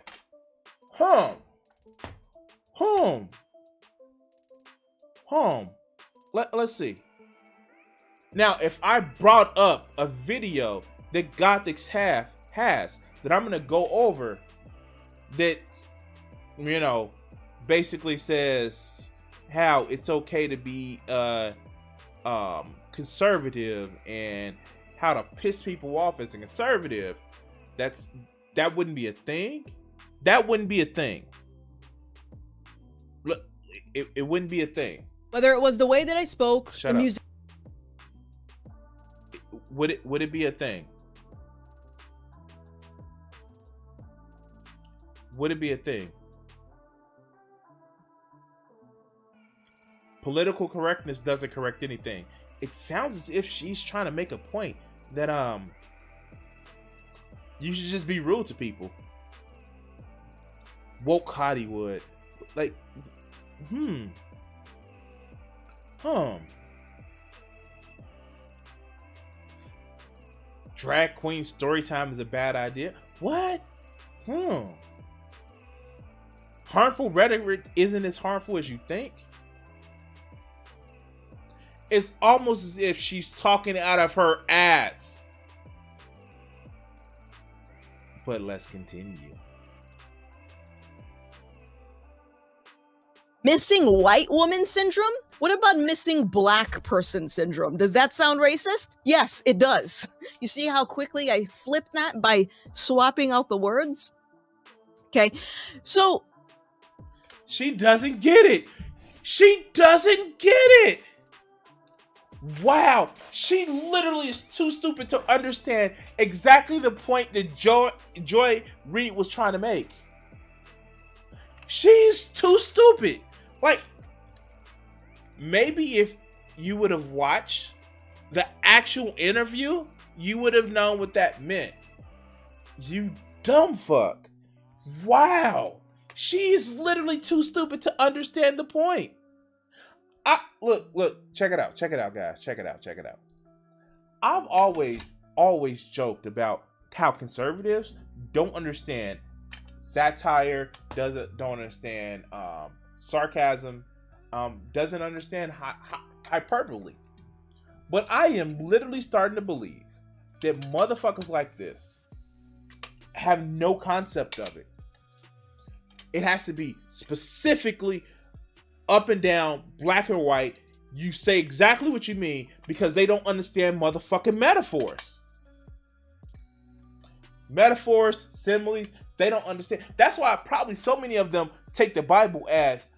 Let's see. Now, if I brought up a video that Gothics has that I'm gonna go over that, you know, basically says how it's okay to be conservative and how to piss people off as a conservative, that wouldn't be a thing. That wouldn't be a thing. Look, it wouldn't be a thing. Whether it was the way that I spoke, Shut the up. music. Would it be a thing? Would it be a thing? Political correctness doesn't correct anything. It sounds as if she's trying to make a point that you should just be rude to people. Woke Hollywood. Like, Drag queen story time is a bad idea. What? Harmful rhetoric isn't as harmful as you think. It's almost as if she's talking out of her ass. But let's continue. Missing white woman syndrome? What about missing black person syndrome? Does that sound racist? Yes, it does. You see how quickly I flipped that by swapping out the words? Okay, so... She doesn't get it. She doesn't get it. Wow. She literally is too stupid to understand exactly the point that Joy Reid was trying to make. She's too stupid. Like, maybe if you would have watched the actual interview, you would have known what that meant. You dumb fuck. Wow. She is literally too stupid to understand the point. Look, check it out, guys. Check it out. I've always joked about how conservatives don't understand satire, don't understand sarcasm, doesn't understand hyperbole. But I am literally starting to believe that motherfuckers like this have no concept of it. It has to be specifically up and down, black or white. You say exactly what you mean because they don't understand motherfucking metaphors. Metaphors, similes, they don't understand. That's why probably so many of them take the Bible as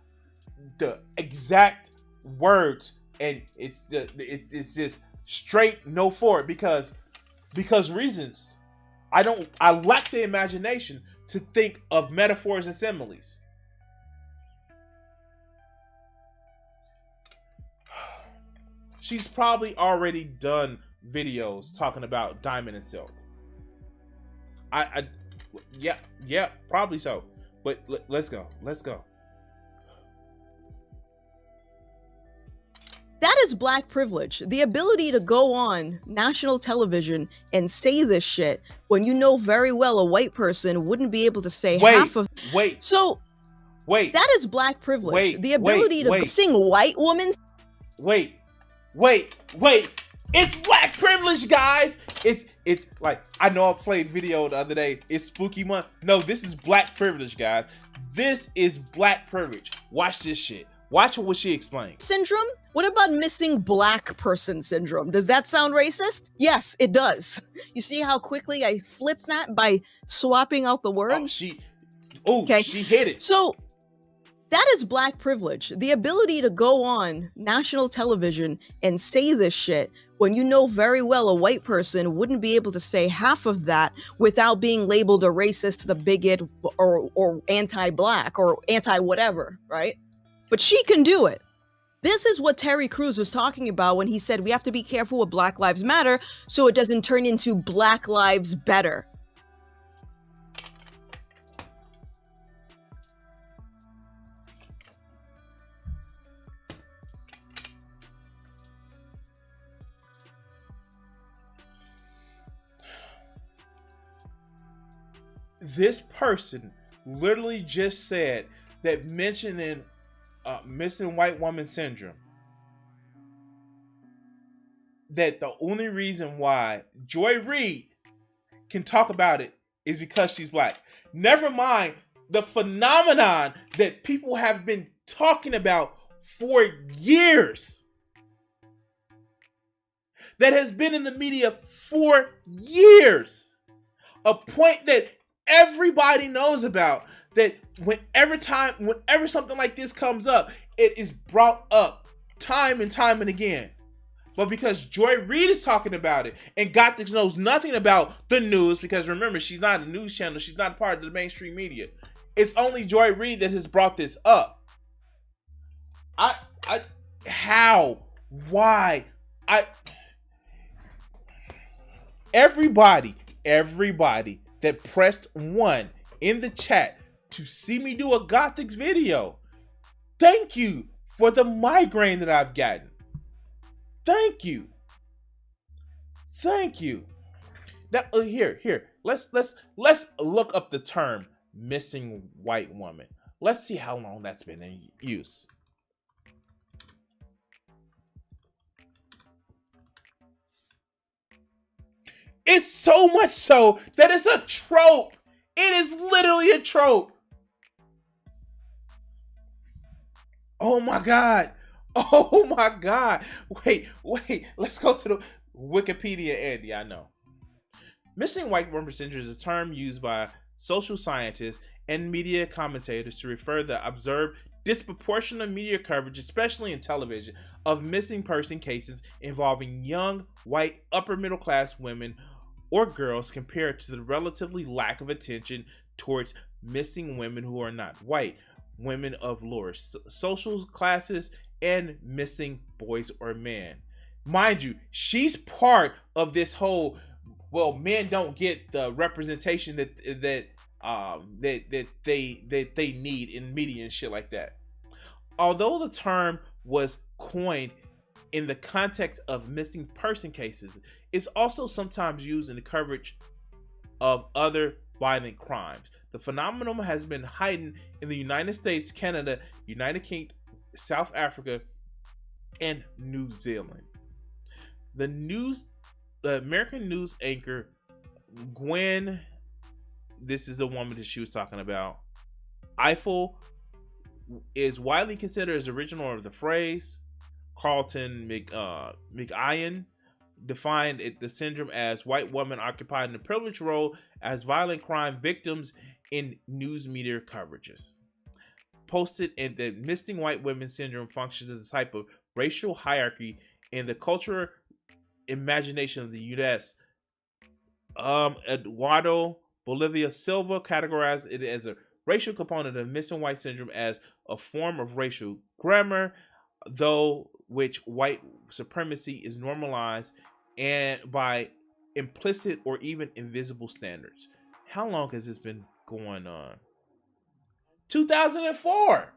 the exact words, and it's just straight no for it because reasons. I lack the imagination to think of metaphors and similes. She's probably already done videos talking about diamond and silk. Yeah, probably so. But let's go. That is black privilege. The ability to go on national television and say this shit when you know very well a white person wouldn't be able to say half of. So that is black privilege. The ability to sing white woman. Wait. It's black privilege, guys. It's like, I know I played video the other day. It's spooky month. No, this is black privilege, guys. This is black privilege. Watch this shit. Watch what she explained. Syndrome? What about missing black person syndrome? Does that sound racist? Yes, it does. You see how quickly I flipped that by swapping out the words? She hit it. So that is black privilege. The ability to go on national television and say this shit when you know very well a white person wouldn't be able to say half of that without being labeled a racist, a bigot, or anti-black, or anti-whatever, right? But she can do it. This is what Terry Crews was talking about when he said we have to be careful with Black Lives Matter so it doesn't turn into Black Lives Better. This person literally just said that mentioning missing white woman syndrome, that the only reason why Joy Reid can talk about it is because she's black. Never mind the phenomenon that people have been talking about for years, that has been in the media for years, a point that everybody knows about, that whenever something like this comes up, it is brought up time and time and again. But because Joy Reid is talking about it, and Gothics knows nothing about the news, because remember, she's not a news channel, she's not part of the mainstream media. It's only Joy Reid that has brought this up. Everybody that pressed 1 in the chat to see me do a Gothics video, thank you for the migraine that I've gotten. Thank you. Now here, let's look up the term missing white woman. Let's see how long that's been in use. It's so much so that it's a trope. It is literally a trope. Oh my God. Wait. Let's go to the Wikipedia, Andy. I know. Missing white woman syndrome is a term used by social scientists and media commentators to refer to the observed disproportionate media coverage, especially in television, of missing person cases involving young, white, upper middle class women or girls compared to the relatively lack of attention towards missing women who are not white, women of lower social classes, and missing boys or men. mind you, she's part of this whole. Well, men don't get the representation that they need in media and shit like that. Although the term was coined in the context of missing person cases, it's also sometimes used in the coverage of other violent crimes. The phenomenon has been heightened in the United States, Canada, United Kingdom, South Africa, and New Zealand. The American news anchor Gwen, this is the woman that she was talking about, Eiffel, is widely considered as the original of the phrase. Carlton McIan defined the syndrome as white women occupying the privileged role as violent crime victims in news media coverages. Posted in the missing white women syndrome functions as a type of racial hierarchy in the cultural imagination of the U.S. Eduardo Bolivia Silva categorized it as a racial component of missing white syndrome as a form of racial grammar, though which white supremacy is normalized and by implicit or even invisible standards. How long has this been going on? 2004.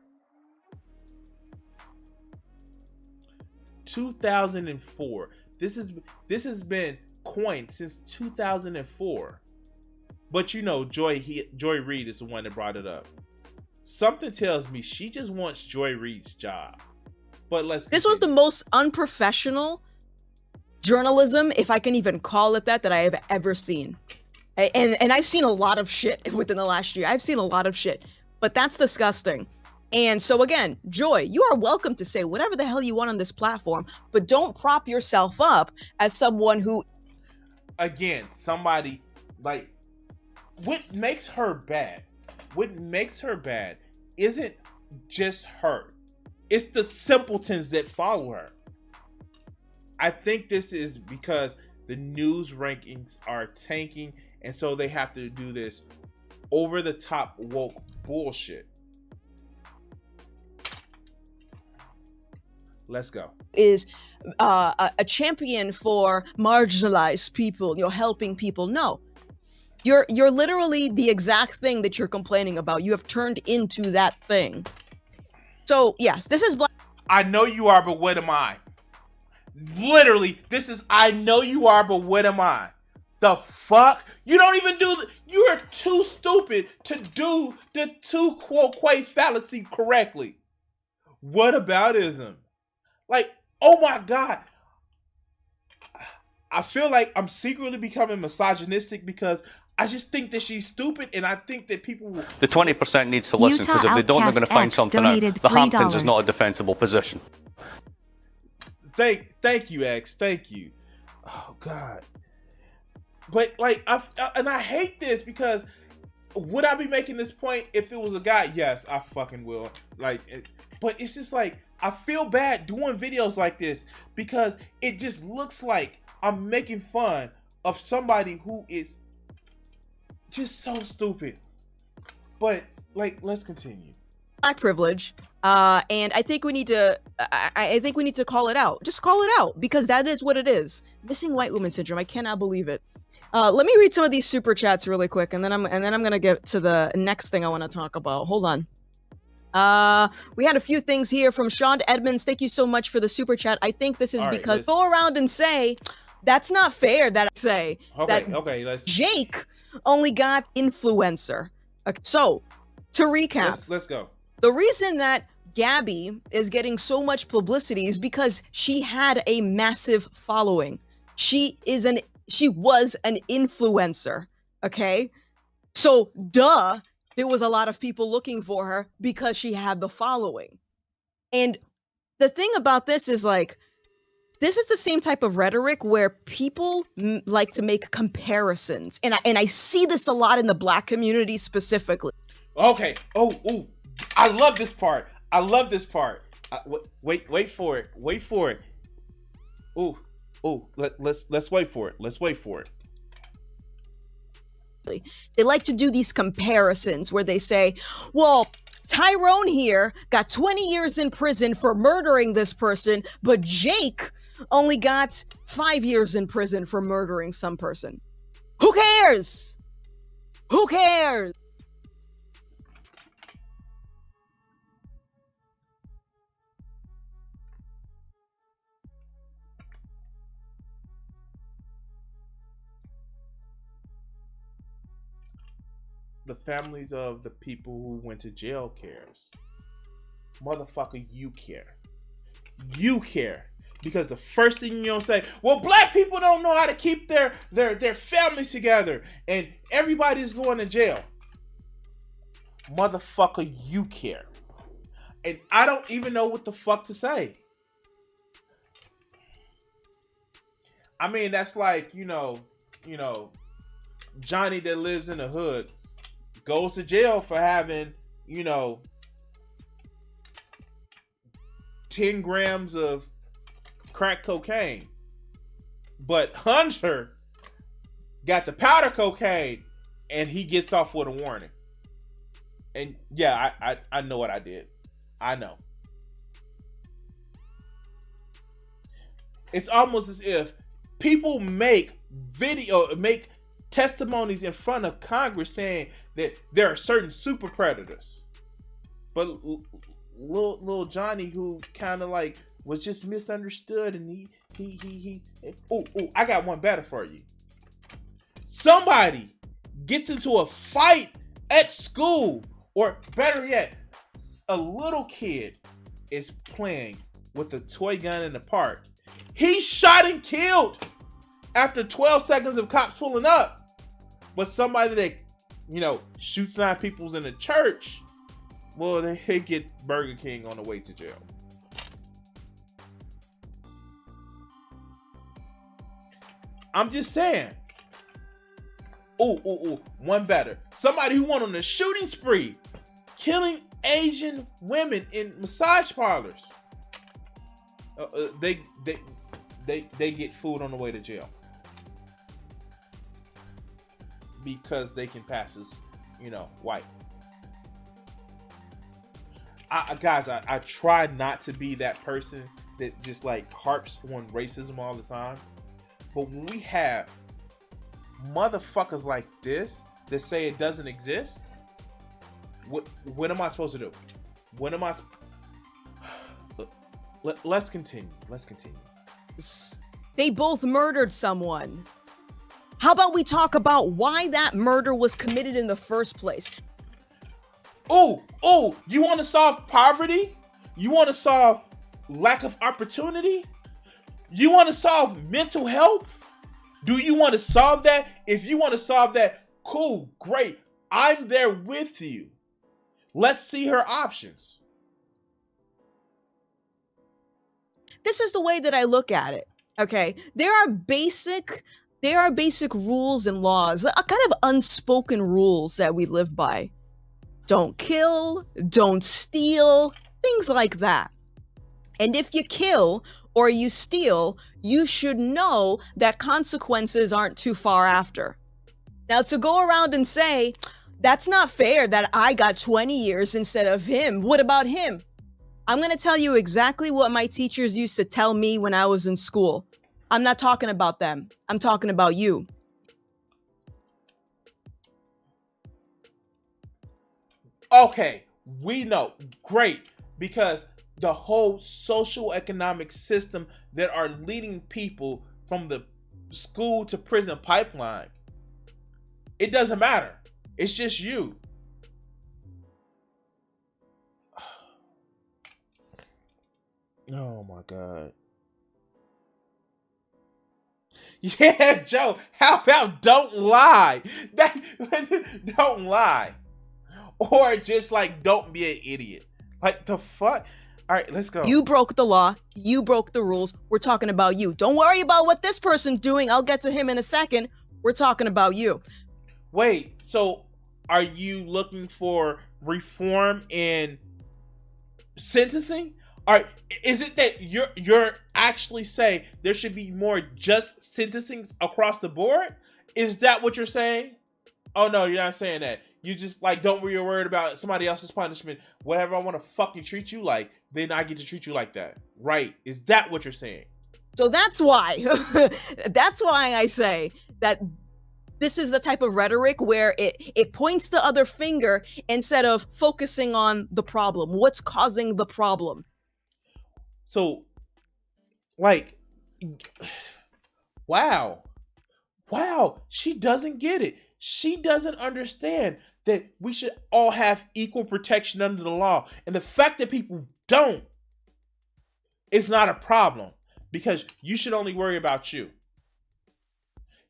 2004. This has been coined since 2004. But you know, Joy Reid is the one that brought it up. Something tells me she just wants Joy Reid's job. But this was the most unprofessional journalism, if I can even call it that I have ever seen. And I've seen a lot of shit within the last year. I've seen a lot of shit, but that's disgusting. And so again, Joy, you are welcome to say whatever the hell you want on this platform, but don't prop yourself up as someone who... Again, somebody, like, what makes her bad? What makes her bad isn't just her. It's the simpletons that follow her. I think this is because the news rankings are tanking, and so they have to do this over-the-top woke bullshit. Let's go. Is a champion for marginalized people, you're helping people. No. You're literally the exact thing that you're complaining about. You have turned into that thing. So, yes, this is black. I know you are, but what am I? Literally, this is I know you are, but what am I? The fuck? You don't even do you are too stupid to do the two quote fallacy correctly. What aboutism? Like, oh my god. I feel like I'm secretly becoming misogynistic because I just think that she's stupid, and I think that people will... The 20% needs to listen, because if they don't, they're going to find something out. The Hamptons is not a defensible position. Thank you, X. Thank you. Oh, God. But, like, I hate this because would I be making this point if it was a guy? Yes, I fucking will. Like, but it's just like, I feel bad doing videos like this because it just looks like I'm making fun of somebody who is just so stupid. But like, let's continue. Black privilege, and I think we need to. I think we need to call it out. Just call it out because that is what it is. Missing white woman syndrome. I cannot believe it. Let me read some of these super chats really quick, and then I'm gonna get to the next thing I want to talk about. Hold on. We had a few things here from Sean Edmonds. Thank you so much for the super chat. I think this is because go around and say that's not fair. That I say that Jake only got influencer. Okay, so to recap, let's go. The reason that Gabby is getting so much publicity is because she had a massive following. She was an influencer. Okay, so duh. There was a lot of people looking for her because she had the following. And the thing about this is like, this is the same type of rhetoric where people like to make comparisons. And I see this a lot in the Black community specifically. Okay. Oh, I love this part. Wait for it. Wait for it. Let's wait for it. They like to do these comparisons where they say, well, Tyrone here got 20 years in prison for murdering this person, but Jake only got 5 years in prison for murdering some person. Who cares? Who cares? The families of the people who went to jail cares. Motherfucker, you care. You care. Because the first thing you don't say, well, black people don't know how to keep their families together and everybody's going to jail. Motherfucker, you care. And I don't even know what the fuck to say. I mean, that's like, Johnny that lives in the hood goes to jail for having, 10 grams of crack cocaine. But Hunter got the powder cocaine and he gets off with a warning. And yeah, I know what I did. I know. It's almost as if people make testimonies in front of Congress saying that there are certain super predators, but little Johnny, who kind of like was just misunderstood, and he I got one better for you. Somebody gets into a fight at school, or better yet, a little kid is playing with a toy gun in the park. He's shot and killed after 12 seconds of cops pulling up. But somebody that, shoots 9 people in a church, well, they get Burger King on the way to jail. I'm just saying. One better. Somebody who went on a shooting spree, killing Asian women in massage parlors. They get food on the way to jail. Because they can pass as, white. I try not to be that person that just like harps on racism all the time. But when we have motherfuckers like this that say it doesn't exist, what am I supposed to do? What am I? Let's continue. They both murdered someone. How about we talk about why that murder was committed in the first place? You want to solve poverty? You want to solve lack of opportunity? You want to solve mental health? Do you want to solve that? If you want to solve that, cool, great. I'm there with you. Let's see her options. This is the way that I look at it. Okay, there are basic rules and laws, kind of unspoken rules that we live by. Don't kill, don't steal, things like that. And if you kill or you steal, you should know that consequences aren't too far after. Now, to go around and say, that's not fair that I got 20 years instead of him. What about him? I'm going to tell you exactly what my teachers used to tell me when I was in school. I'm not talking about them. I'm talking about you. Okay, we know. Great. Because the whole social economic system that are leading people from the school to prison pipeline, it doesn't matter. It's just you. Oh my God. Yeah, Joe, how about don't lie? Don't lie. Or just like don't be an idiot. Like the fuck? All right, let's go. You broke the law. You broke the rules. We're talking about you. Don't worry about what this person's doing. I'll get to him in a second. We're talking about you. Wait, so are you looking for reform in sentencing? Or is it that you're actually saying there should be more just sentencing across the board? Is that what you're saying? Oh no, you're not saying that. You just like don't be worried about somebody else's punishment. Whatever I want to fucking treat you like, then I get to treat you like that. Right? Is that what you're saying? So that's why, that's why I say that this is the type of rhetoric where it points the other finger instead of focusing on the problem. What's causing the problem? So, like, wow, she doesn't get it. She doesn't understand that we should all have equal protection under the law. And the fact that people don't is not a problem, because you should only worry about you.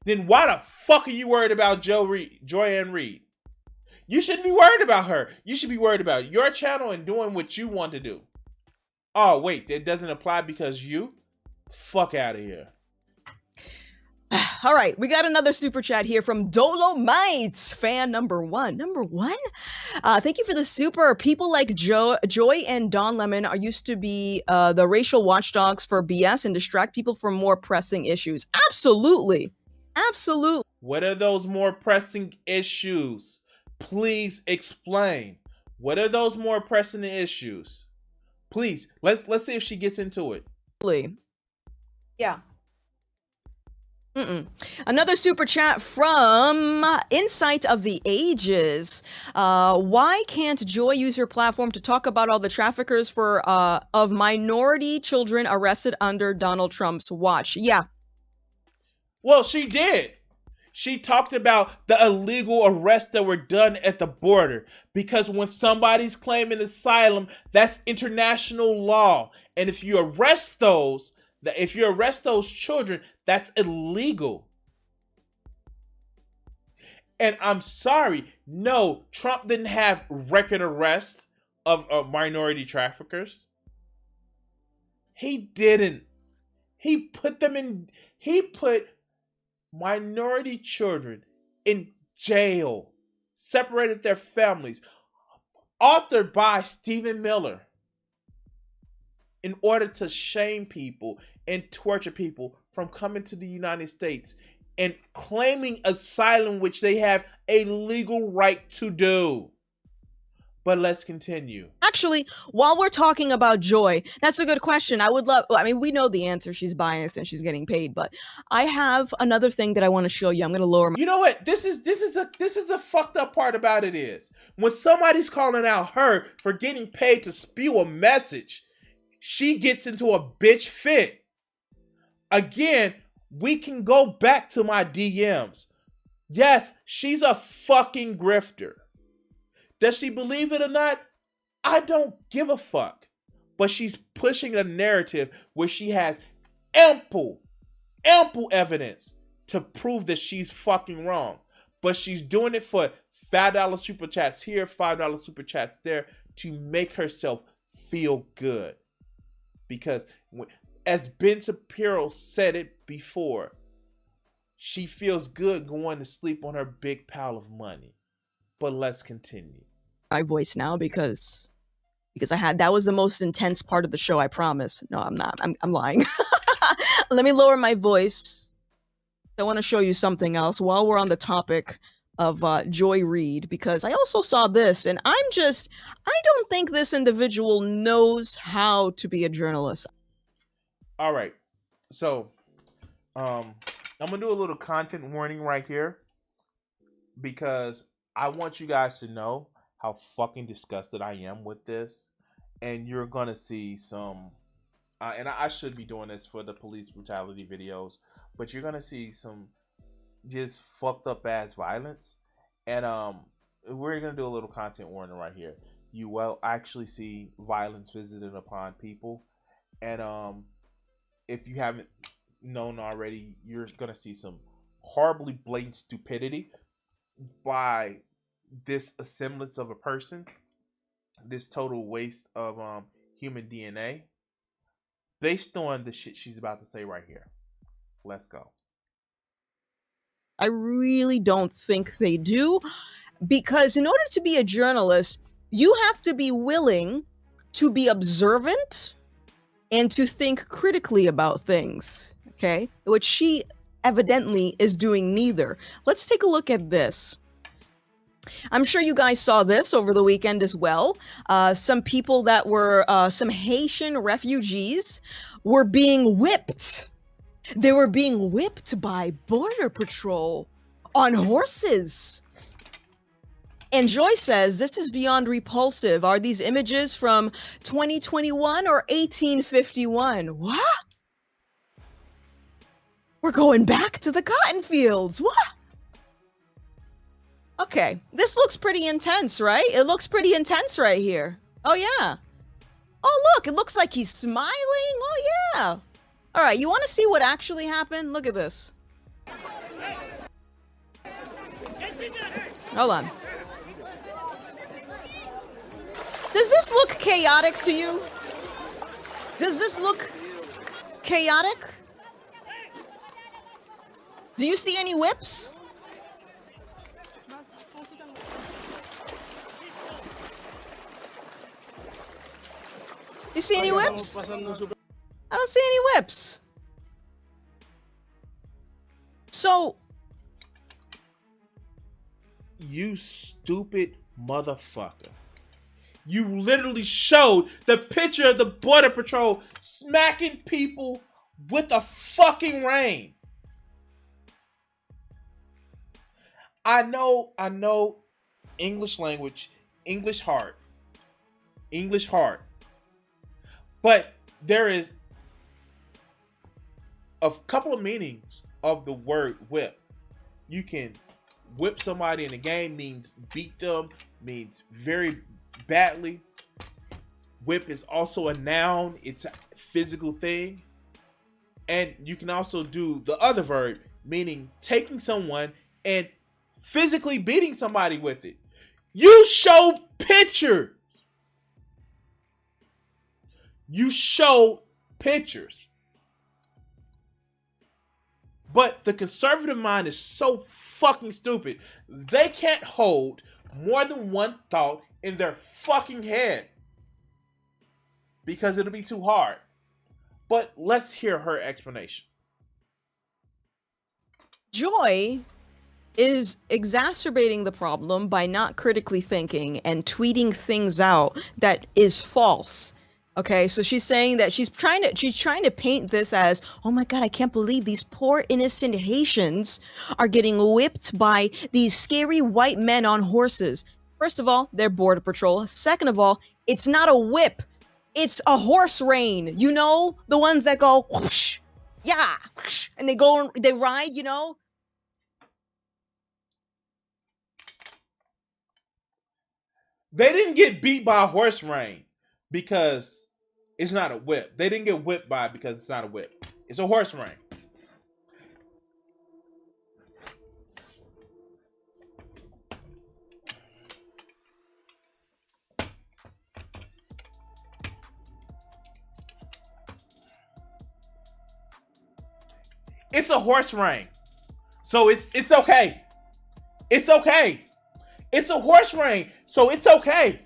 Then why the fuck are you worried about Joy-Ann Reid? You shouldn't be worried about her. You should be worried about your channel and doing what you want to do. Oh, wait, that doesn't apply because you? Fuck out of here. All right, we got another super chat here from Dolomites, fan number one. Thank you for the super. People like Joy and Don Lemon are used to be the racial watchdogs for BS and distract people from more pressing issues. Absolutely. What are those more pressing issues? Please explain. What are those more pressing issues? Please, let's see if she gets into it. Yeah. Another super chat from Insight of the Ages. Why can't Joy use her platform to talk about all the traffickers of minority children arrested under Donald Trump's watch? Yeah. Well, she did. She talked about the illegal arrests that were done at the border, because when somebody's claiming asylum, that's international law. And if you arrest those children, that's illegal. And I'm sorry, no, Trump didn't have record arrests of minority traffickers. He didn't. He put minority children in jail, separated their families, authored by Stephen Miller, in order to shame people and torture people from coming to the United States and claiming asylum, which they have a legal right to do. But let's continue. Actually, while we're talking about Joy, that's a good question. We know the answer. She's biased and she's getting paid, but I have another thing that I want to show you. I'm going to lower my... You know what? This is the fucked up part about it is when somebody's calling out her for getting paid to spew a message, she gets into a bitch fit. Again, we can go back to my DMs. Yes, she's a fucking grifter. Does she believe it or not? I don't give a fuck. But she's pushing a narrative where she has ample evidence to prove that she's fucking wrong. But she's doing it for $5 super chats here, $5 super chats there, to make herself feel good. Because as Ben Shapiro said it before, she feels good going to sleep on her big pile of money. But let's continue. My voice now because that was the most intense part of the show, I promise. No, I'm not. I'm lying. Let me lower my voice. I want to show you something else while we're on the topic of Joy Reid, because I also saw this, and I don't think this individual knows how to be a journalist. All right. So, I'm going to do a little content warning right here, because I want you guys to know how fucking disgusted I am with this. And you're going to see some, and I should be doing this for the police brutality videos, but you're going to see some just fucked up ass violence. And we're going to do a little content warning right here. You will actually see violence visited upon people. And if you haven't known already, you're going to see some horribly blatant stupidity by this assemblance of a person, this total waste of human DNA, based on the shit she's about to say right here. Let's go. I really don't think they do, because in order to be a journalist, you have to be willing to be observant and to think critically about things, okay? Which she evidently is doing neither. Let's take a look at this. I'm sure you guys saw this over the weekend as well. Some people that were, some Haitian refugees were being whipped They were being whipped by Border Patrol on horses. And Joy says, this is beyond repulsive. Are these images from 2021 or 1851? What? We're going back to the cotton fields. What? Okay, this looks pretty intense, right? It looks pretty intense right here. Oh, yeah. Oh, look, it looks like he's smiling. Oh, yeah. All right, you want to see what actually happened? Look at this. Hold on. Does this look chaotic to you? Does this look chaotic? Do you see any whips? You see any whips? I don't see any whips. So, you stupid motherfucker. You literally showed the picture of the Border Patrol smacking people with a fucking rein. I know English language, English hard. But there is a couple of meanings of the word whip. You can whip somebody in a game, means beat them, means very badly. Whip is also a noun. It's a physical thing. And you can also do the other verb, meaning taking someone and physically beating somebody with it. You show pictures. You show pictures. But the conservative mind is so fucking stupid. They can't hold more than one thought in their fucking head. Because it'll be too hard. But let's hear her explanation. Joy is exacerbating the problem by not critically thinking and tweeting things out that is false. Okay, so she's saying that she's trying to paint this as, oh my God, I can't believe these poor innocent Haitians are getting whipped by these scary white men on horses. First of all, they're Border Patrol. Second of all, it's not a whip. It's a horse rein. You know, the ones that go, whoosh, yeah, whoosh, and they ride, you know. They didn't get beat by a horse rein because it's not a whip. They didn't get whipped by it because it's not a whip. It's a horse rein. It's a horse rein. So it's okay. It's okay. It's a horse rein, so it's okay.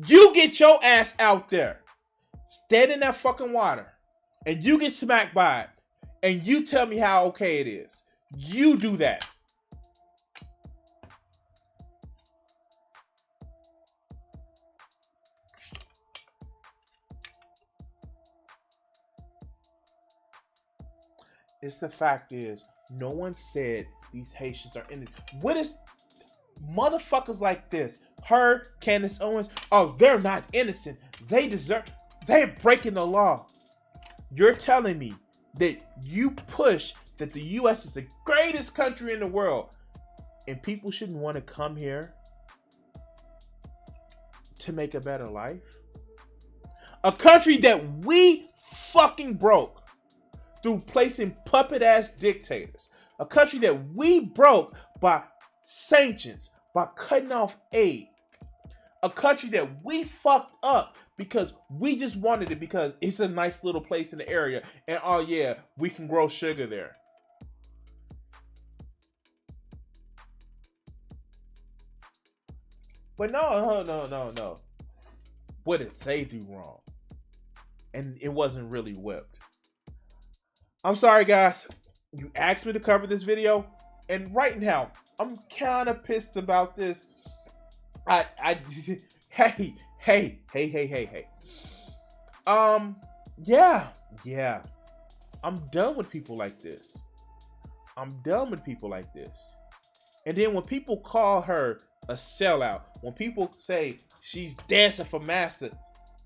You get your ass out there, stand in that fucking water, and you get smacked by it, and you tell me how okay it is. You do that. It's the fact is, no one said these Haitians are innocent. What is motherfuckers like this? Her, Candace Owens, oh, they're not innocent. They're breaking the law. You're telling me that you push that the U.S. is the greatest country in the world and people shouldn't want to come here to make a better life? A country that we fucking broke through placing puppet-ass dictators. A country that we broke by sanctions, by cutting off aid. A country that we fucked up because we just wanted it because it's a nice little place in the area. And oh yeah, we can grow sugar there. But no. What did they do wrong? And it wasn't really whipped. I'm sorry, guys. You asked me to cover this video, and right now, I'm kind of pissed about this. Hey. Yeah. I'm done with people like this. And then when people call her a sellout, when people say she's dancing for masses,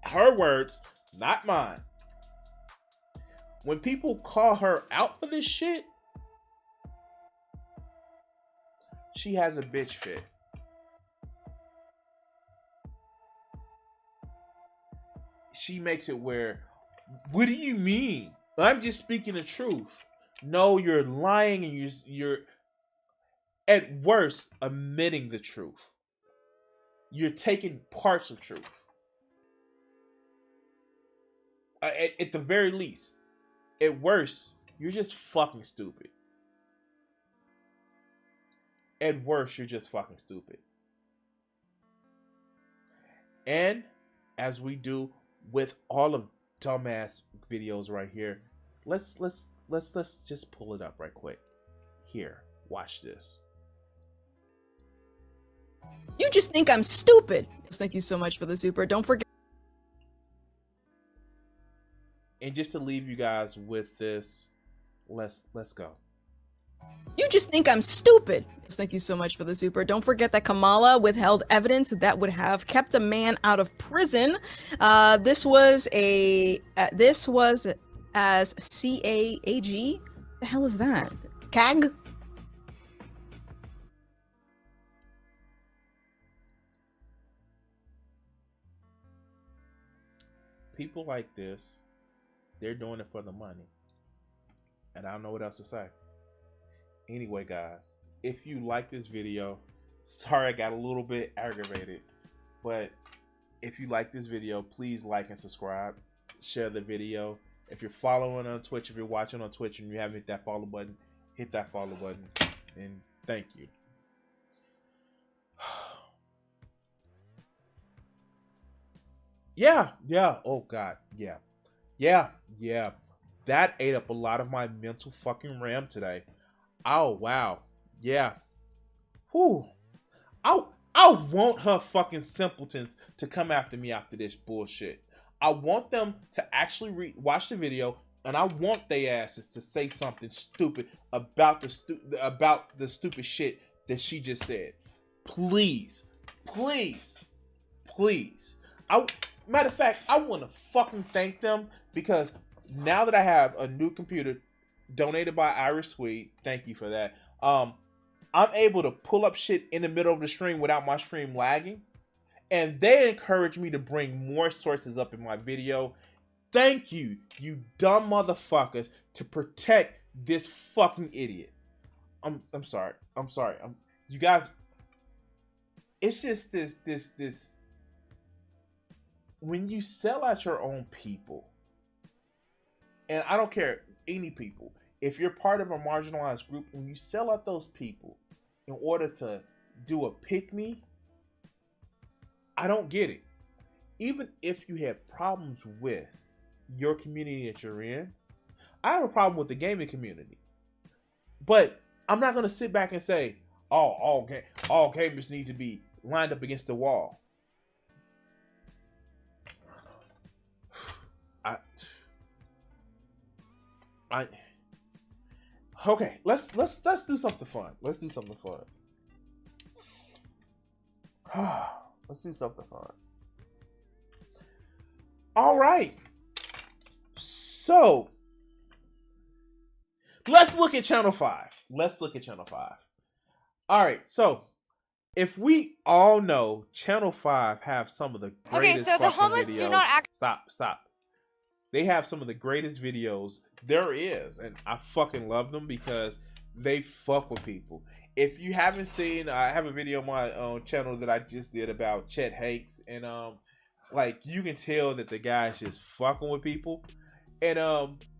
her words, not mine. When people call her out for this shit, she has a bitch fit. She makes it where, what do you mean? I'm just speaking the truth. No, you're lying, and you're at worst admitting the truth. You're taking parts of truth. At the very least. At worst, you're just fucking stupid. At worst, you're just fucking stupid. And as we do with all of dumbass videos right here, let's just pull it up right quick. Here, watch this. You just think I'm stupid. Thank you so much for the super. Don't forget. And just to leave you guys with this, let's go. You just think I'm stupid. Thank you so much for the super. Don't forget that Kamala withheld evidence that would have kept a man out of prison. This was as CAAG. The hell is that? CAG? People like this, they're doing it for the money. And I don't know what else to say. Anyway, guys, if you like this video, sorry I got a little bit aggravated, but if you like this video, please like and subscribe. Share the video. If you're following on Twitch, if you're watching on Twitch and you haven't hit that follow button, hit that follow button. And thank you. Yeah. Oh God, yeah. That ate up a lot of my mental fucking RAM today. Oh wow, yeah. Whew. I want her fucking simpletons to come after me after this bullshit. I want them to actually watch the video, and I want they asses to say something stupid about the stupid shit that she just said. Please. Matter of fact, I want to fucking thank them, because now that I have a new computer donated by Irish Swede, thank you for that. I'm able to pull up shit in the middle of the stream without my stream lagging. And they encourage me to bring more sources up in my video. Thank you, you dumb motherfuckers, to protect this fucking idiot. I'm sorry. You guys, it's just this. When you sell out your own people, and I don't care, any people, if you're part of a marginalized group, when you sell out those people in order to do a pick-me, I don't get it. Even if you have problems with your community that you're in, I have a problem with the gaming community. But I'm not going to sit back and say, oh, all gamers need to be lined up against the wall. Okay, let's do something fun. Let's do something fun. All right. So, let's look at Channel 5. All right, so if we all know Channel 5 have some of the greatest so the homeless videos. do not act. Stop. They have some of the greatest videos there is, and I fucking love them because they fuck with people. If you haven't seen, I have a video on my channel that I just did about Chet Hanks, and like you can tell that the guy's just fucking with people. And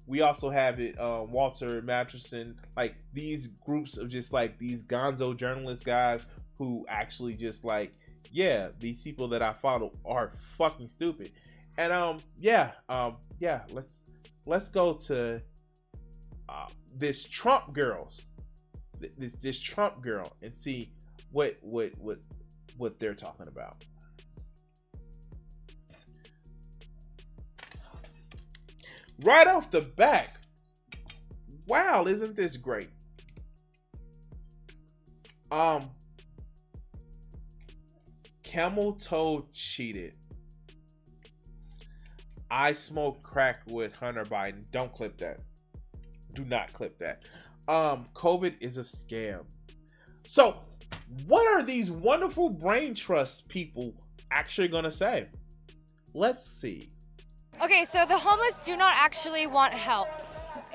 we also have it Walter Matterson, like these groups of just like these gonzo journalist guys who actually just like, yeah, these people that I follow are fucking stupid. And let's go to this Trump girls, this Trump girl, and see what they're talking about. right off the back. Wow, isn't this great? Camel toe cheated. I smoke crack with Hunter Biden. Don't clip that. Do not clip that. COVID is a scam. So, what are these wonderful brain trust people actually gonna say? Let's see. Okay, so the homeless do not actually want help.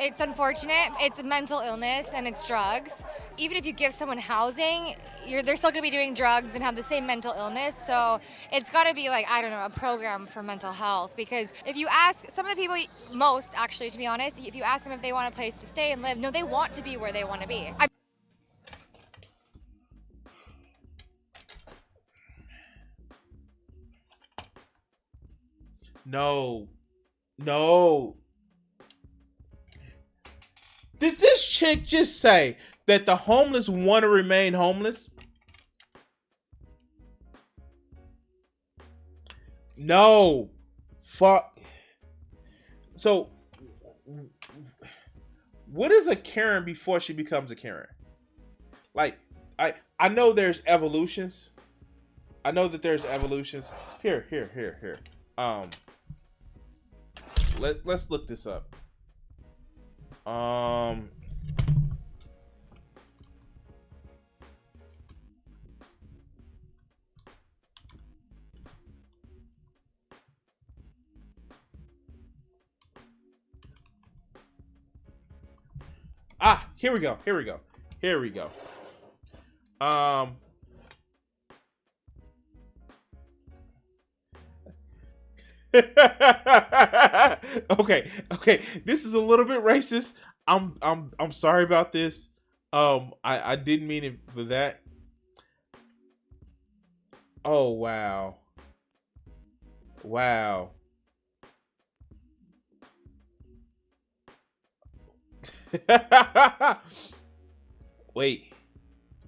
It's unfortunate. It's mental illness and it's drugs. Even if you give someone housing, they're still going to be doing drugs and have the same mental illness. So it's got to be like, I don't know, a program for mental health. Because if you ask some of the people, most actually, to be honest, if you ask them if they want a place to stay and live, no, they want to be where they want to be. No. Did this chick just say that the homeless want to remain homeless? No. Fuck. So, what is a Karen before she becomes a Karen? Like, I know there's evolutions. I know that there's evolutions. Here. Let's look this up. Here we go. Okay. This is a little bit racist. I'm sorry about this. I didn't mean it for that. Oh wow. Wait.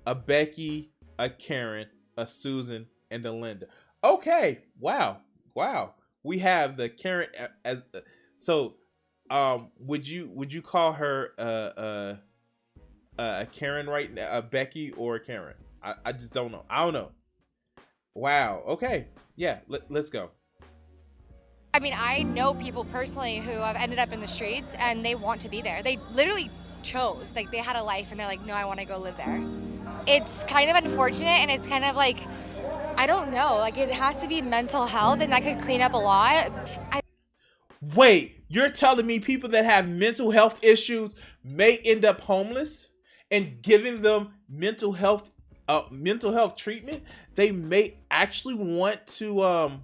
A Becky, a Karen, a Susan, and a Linda. Okay. Wow. We have the Karen as so. Would you call her a Karen right now, a Becky or a Karen? I just don't know. I don't know. Wow. Okay. Yeah. Let's go. I mean, I know people personally who have ended up in the streets and they want to be there. They literally chose, like they had a life and they're like, no, I want to go live there. It's kind of unfortunate and it's kind of like, I don't know, like it has to be mental health and that could clean up a lot. Wait, you're telling me people that have mental health issues may end up homeless and giving them mental health treatment? They may actually want to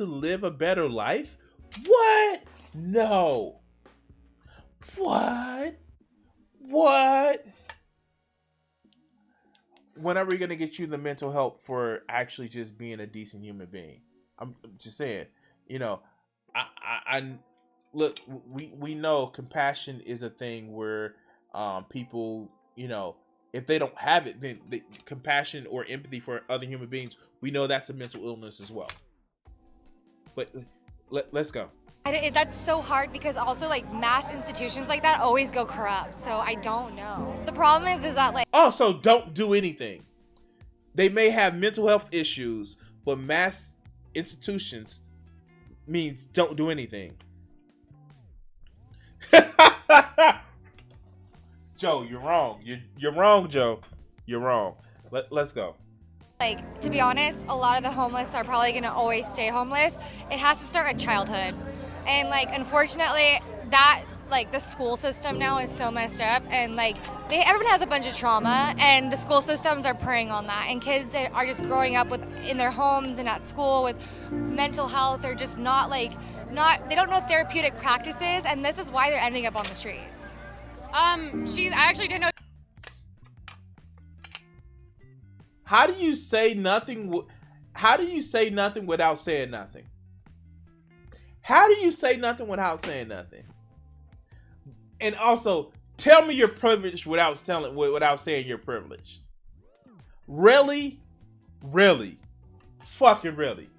live a better life? What? No. What? When are we gonna get you the mental help for actually just being a decent human being? I'm just saying, I look, we know compassion is a thing where people, if they don't have it, then compassion or empathy for other human beings, we know that's a mental illness as well. But let's go. That's so hard because also like mass institutions like that always go corrupt. So I don't know. The problem is that like also don't do anything. They may have mental health issues, but mass institutions means don't do anything. Joe, you're wrong. You're wrong, Joe. You're wrong. Let's go. Like, to be honest, a lot of the homeless are probably going to always stay homeless. It has to start at childhood. And, like, unfortunately, that, like, the school system now is so messed up. And, like, everyone has a bunch of trauma, and the school systems are preying on that. And kids that are just growing up in their homes and at school with mental health are just they don't know therapeutic practices, and this is why they're ending up on the streets. I actually didn't know. How do you say nothing without saying nothing? How do you say nothing without saying nothing? And also, tell me you're privileged without saying you're privileged. Really? Really? Fucking really?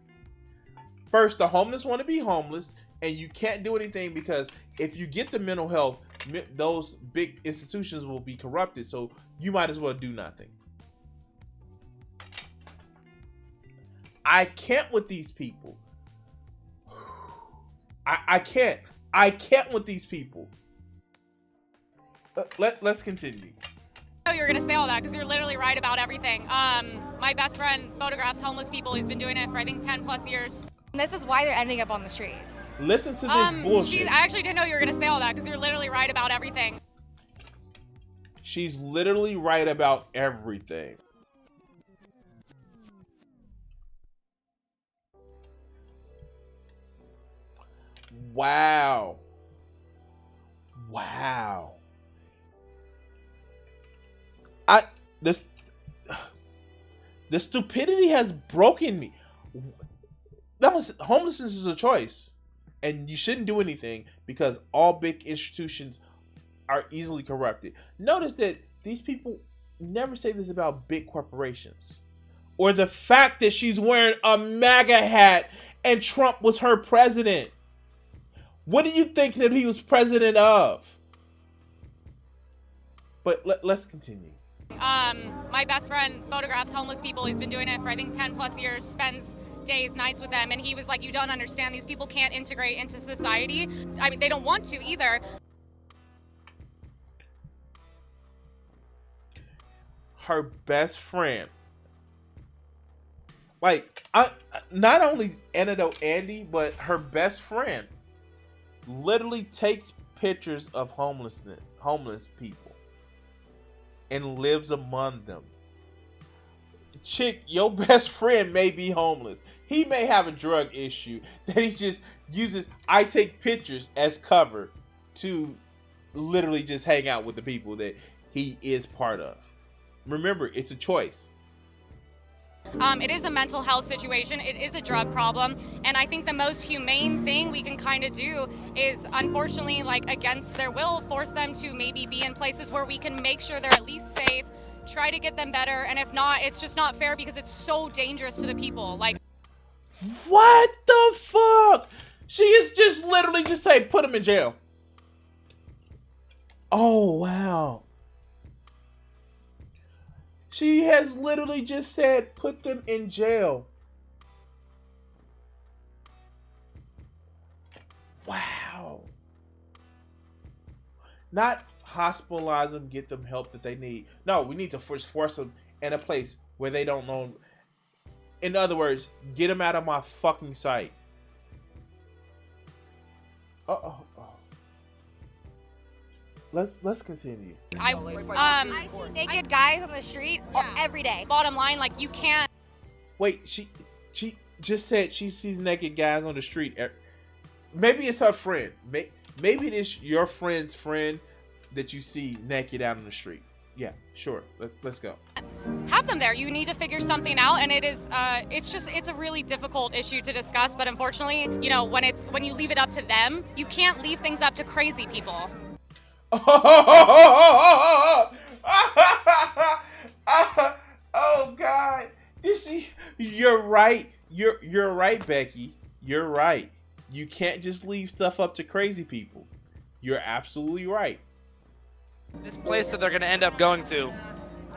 First, the homeless want to be homeless. And you can't do anything because if you get the mental health, those big institutions will be corrupted. So you might as well do nothing. I can't with these people. I can't. I can't with these people. Let's continue. I know you were gonna say all that because you're literally right about everything. My best friend photographs homeless people. He's been doing it for I think 10 plus years. And this is why they're ending up on the streets. Listen to this bullshit. I actually didn't know you were gonna say all that because you're literally right about everything. She's literally right about everything. Wow. Wow. The stupidity has broken me. Homelessness is a choice, and you shouldn't do anything because all big institutions are easily corrupted. Notice that these people never say this about big corporations, or the fact that she's wearing a MAGA hat and Trump was her president. What do you think that he was president of? But let's continue. My best friend photographs homeless people. He's been doing it for I think 10 plus years, spends days, nights with them. And he was like, you don't understand. These people can't integrate into society. I mean, they don't want to either. Her best friend. Like, not only Antidote Andy, but her best friend literally takes pictures of homeless people and lives among them. Chick, your best friend may be homeless. He may have a drug issue that he just uses I take pictures as cover to literally just hang out with the people that he is part of. Remember, it's a choice. It is a mental health situation. It is a drug problem. And I think the most humane thing we can kind of do is, unfortunately, like against their will, force them to maybe be in places where we can make sure they're at least safe, try to get them better. And if not, it's just not fair because it's so dangerous to the people. Like, what the fuck? She is just literally just say, put them in jail. Oh, wow. She has literally just said, put them in jail. Wow. Not hospitalize them, get them help that they need. No, we need to force them in a place where they don't know. In other words, get them out of my fucking sight. Let's continue. I see naked guys on the street every day. Bottom line, like, you can't. Wait, she just said she sees naked guys on the street. Maybe it's her friend. Maybe it is your friend's friend that you see naked out on the street. Yeah, sure. Let's go. Have them there. You need to figure something out, and it is it's a really difficult issue to discuss, but unfortunately, you know, when you leave it up to them, you can't leave things up to crazy people. Oh God! You're right. You're right, Becky. You're right. You can't just leave stuff up to crazy people. You're absolutely right. This place that they're gonna end up going to,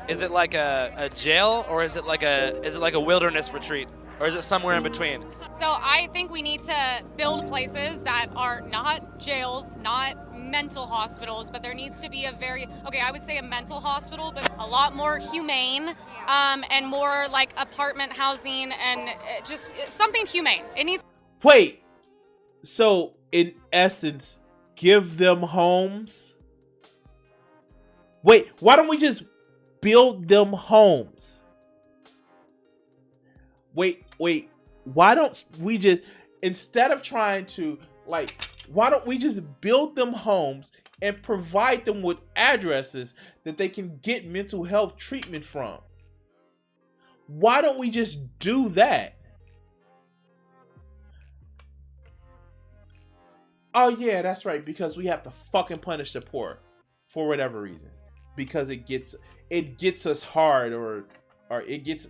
is it like a jail, or is it like a wilderness retreat, or is it somewhere in between? So I think we need to build places that are not jails, not mental hospitals, but there needs to be I would say a mental hospital, but a lot more humane, and more like apartment housing and just something humane. It needs. Wait, so in essence, give them homes? Wait, why don't we just build them homes? Wait, why don't we just, instead of trying to, why don't we just build them homes and provide them with addresses that they can get mental health treatment from? Why don't we just do that? Oh yeah, that's right, because we have to fucking punish the poor for whatever reason. Because it gets us hard, or it gets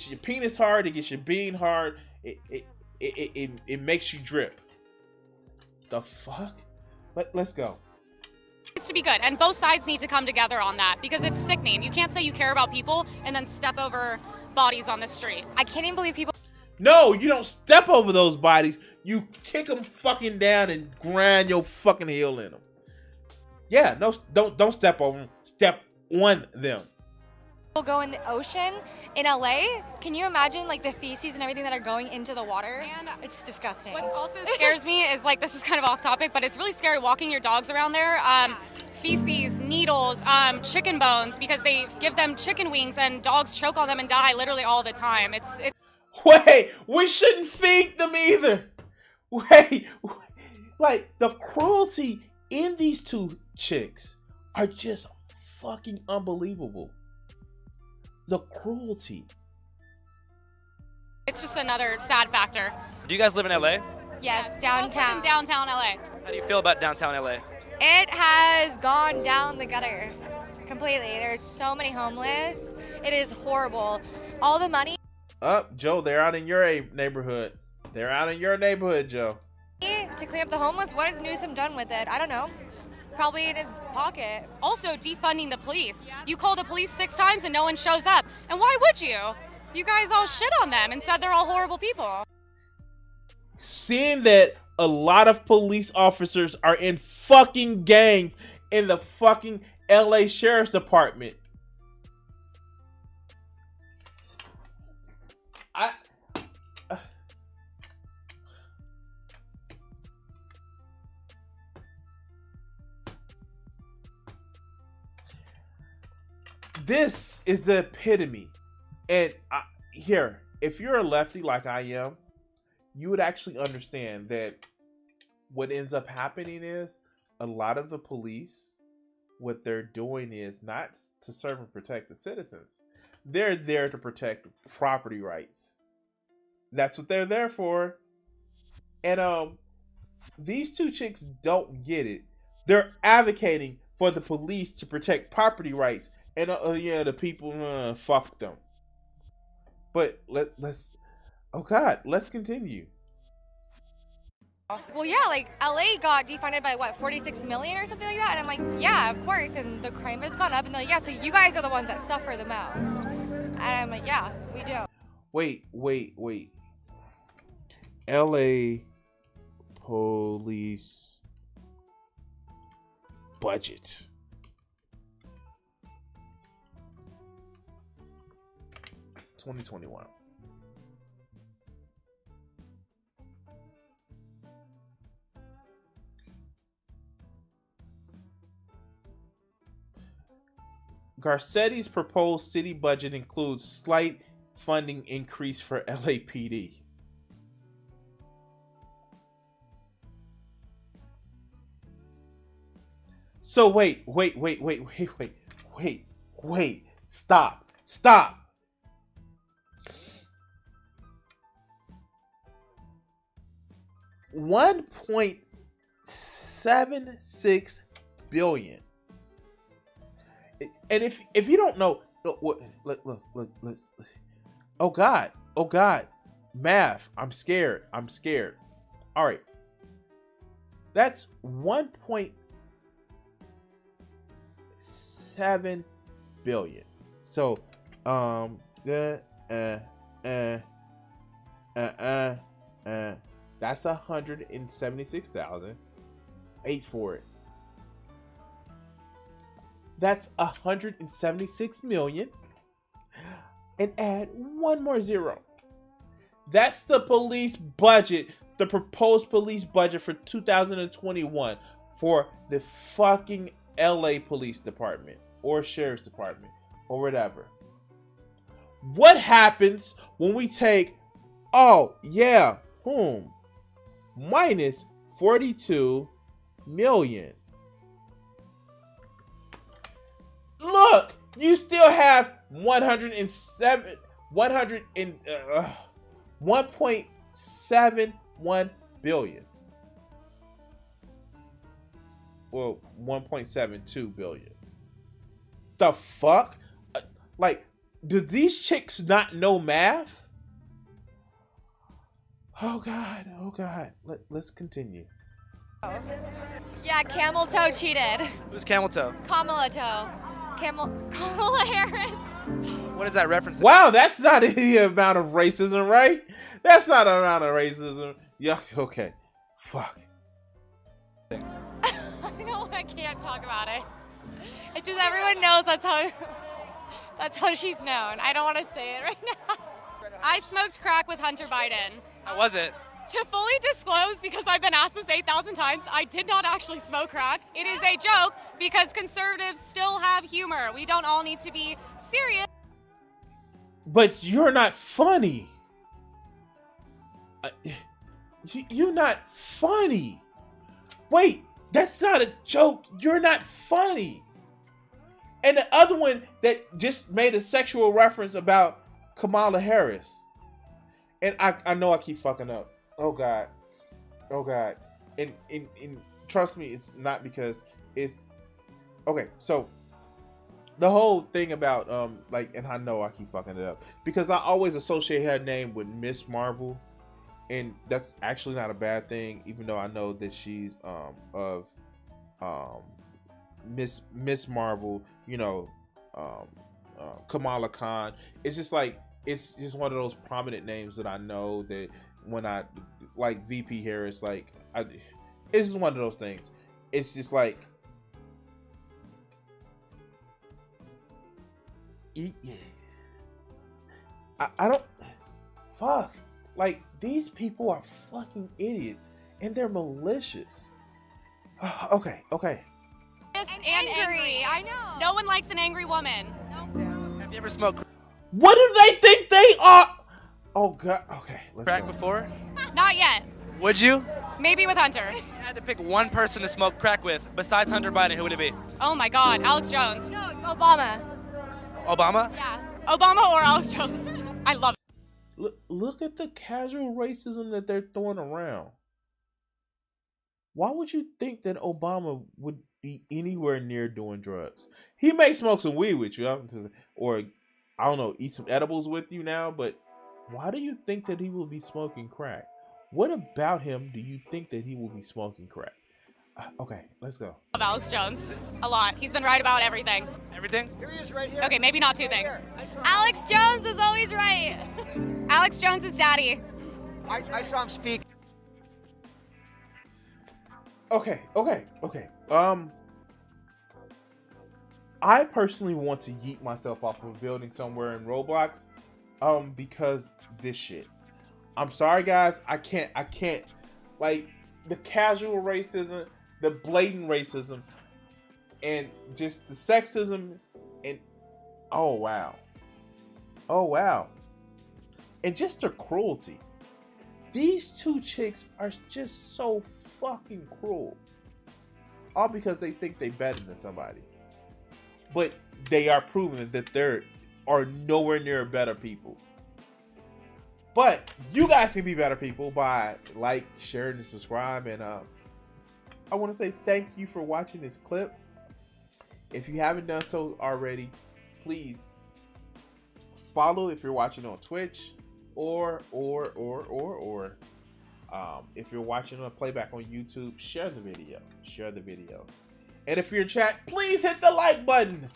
your penis hard, it gets your bean hard, it makes you drip. The fuck? Let's go. It's to be good, and both sides need to come together on that because it's sickening. You can't say you care about people and then step over bodies on the street. I can't even believe people. No, you don't step over those bodies. You kick them fucking down and grind your fucking heel in them. Yeah, no, don't step over them. Step on them. Go in the ocean in LA. Can you imagine like the feces and everything that are going into the water? And it's disgusting. What also scares me is like, this is kind of off topic, but it's really scary walking your dogs around there. Feces, needles, chicken bones, because they give them chicken wings and dogs choke on them and die literally all the time. It's Wait, we shouldn't feed them either. Wait, like the cruelty in these two chicks are just fucking unbelievable. The cruelty. It's just another sad factor. Do you guys live in LA? Yes, Both live downtown. in downtown LA. How do you feel about downtown LA? It has gone down the gutter completely. There's so many homeless. It is horrible. All the money Joe, they're out in your neighborhood. They're out in your neighborhood, Joe. to clean up the homeless. What has Newsom done with it? I don't know. Probably in his pocket. Also, defunding the police. You call the police 6 times and no one shows up. And why would you? You guys all shit on them and said they're all horrible people. Seeing that a lot of police officers are in fucking gangs in the fucking LA Sheriff's Department. This is the epitome. And here, if you're a lefty like I am, you would actually understand that what ends up happening is a lot of the police, what they're doing is not to serve and protect the citizens. They're there to protect property rights. That's what they're there for. And these two chicks don't get it. They're advocating for the police to protect property rights. And yeah, the people, fuck them. But let's continue. Well, yeah, like LA got defunded by what, 46 million or something like that, and I'm like, yeah, of course, and the crime has gone up, and they're like, yeah, so you guys are the ones that suffer the most, and I'm like, yeah, we do. Wait. LA police budget. $2021. Garcetti's proposed city budget includes slight funding increase for LAPD. So wait. Stop. $1.76 billion. And if you don't know, look, let's. Oh God, math. I'm scared. All right, that's 1.7 billion. So, that's 176,000. 8 for it. That's 176 million. And add one more zero. That's the police budget, the proposed police budget for 2021 for the fucking LA Police Department or Sheriff's Department or whatever. What happens when we take, minus 42 million? Look, you still have 1.71 billion. Well, 1.72 billion. The fuck? Like, do these chicks not know math? Oh God. Let's continue. Yeah, Camel Toe cheated. Who's Camel Toe? Kamala Toe. Kamala Harris. What is that reference? Wow, that's not any amount of racism, right? That's not an amount of racism. Yeah, okay. Fuck. I can't talk about it. It's just everyone knows that's how she's known. I don't want to say it right now. I smoked crack with Hunter Biden. How was it? To fully disclose, because I've been asked this 8,000 times, I did not actually smoke crack. It is a joke because conservatives still have humor. We don't all need to be serious. But you're not funny. You're not funny. Wait, that's not a joke. You're not funny. And the other one that just made a sexual reference about Kamala Harris. And I know I keep fucking up. Oh God. Oh God. And trust me, it's not because it's okay, so the whole thing about and I know I keep fucking it up because I always associate her name with Miss Marvel, and that's actually not a bad thing, even though I know that she's of Miss Marvel, you know, Kamala Khan. It's just like it's just one of those prominent names that I know that when I like VP Harris, like it's just one of those things. It's just like I don't fuck. Like, these people are fucking idiots and they're malicious. Okay. And angry. I know. No one likes an angry woman. Have you ever smoked What do they think they are? Oh God. Okay. crack go. before? Not yet. Would you? Maybe with Hunter. If you had to pick one person to smoke crack with besides Hunter Biden, who would it be? Oh my God, Alex Jones. No, Obama. Obama? Yeah. Obama or Alex Jones. I love it. Look at the casual racism that they're throwing around. Why would you think that Obama would be anywhere near doing drugs? He may smoke some weed with you, or I don't know, eat some edibles with you now, but why do you think that he will be smoking crack? What about him do you think that he will be smoking crack? Okay, let's go. Love Alex Jones a lot. He's been right about everything. Everything? Here he is right here. Okay, maybe not two things. Alex Jones is always right. Alex Jones is daddy. I saw him speak. Okay. I personally want to yeet myself off of a building somewhere in Roblox, because this shit. I'm sorry, guys. I can't. Like, the casual racism, the blatant racism, and just the sexism, and oh wow, and just the cruelty. These two chicks are just so fucking cruel, all because they think they better than somebody, but they are proving that they are nowhere near better people. But you guys can be better people by sharing, and subscribe. And I want to say thank you for watching this clip. If you haven't done so already, please follow if you're watching on Twitch, or if you're watching on playback on YouTube, share the video. And if you're in chat, please hit the like button.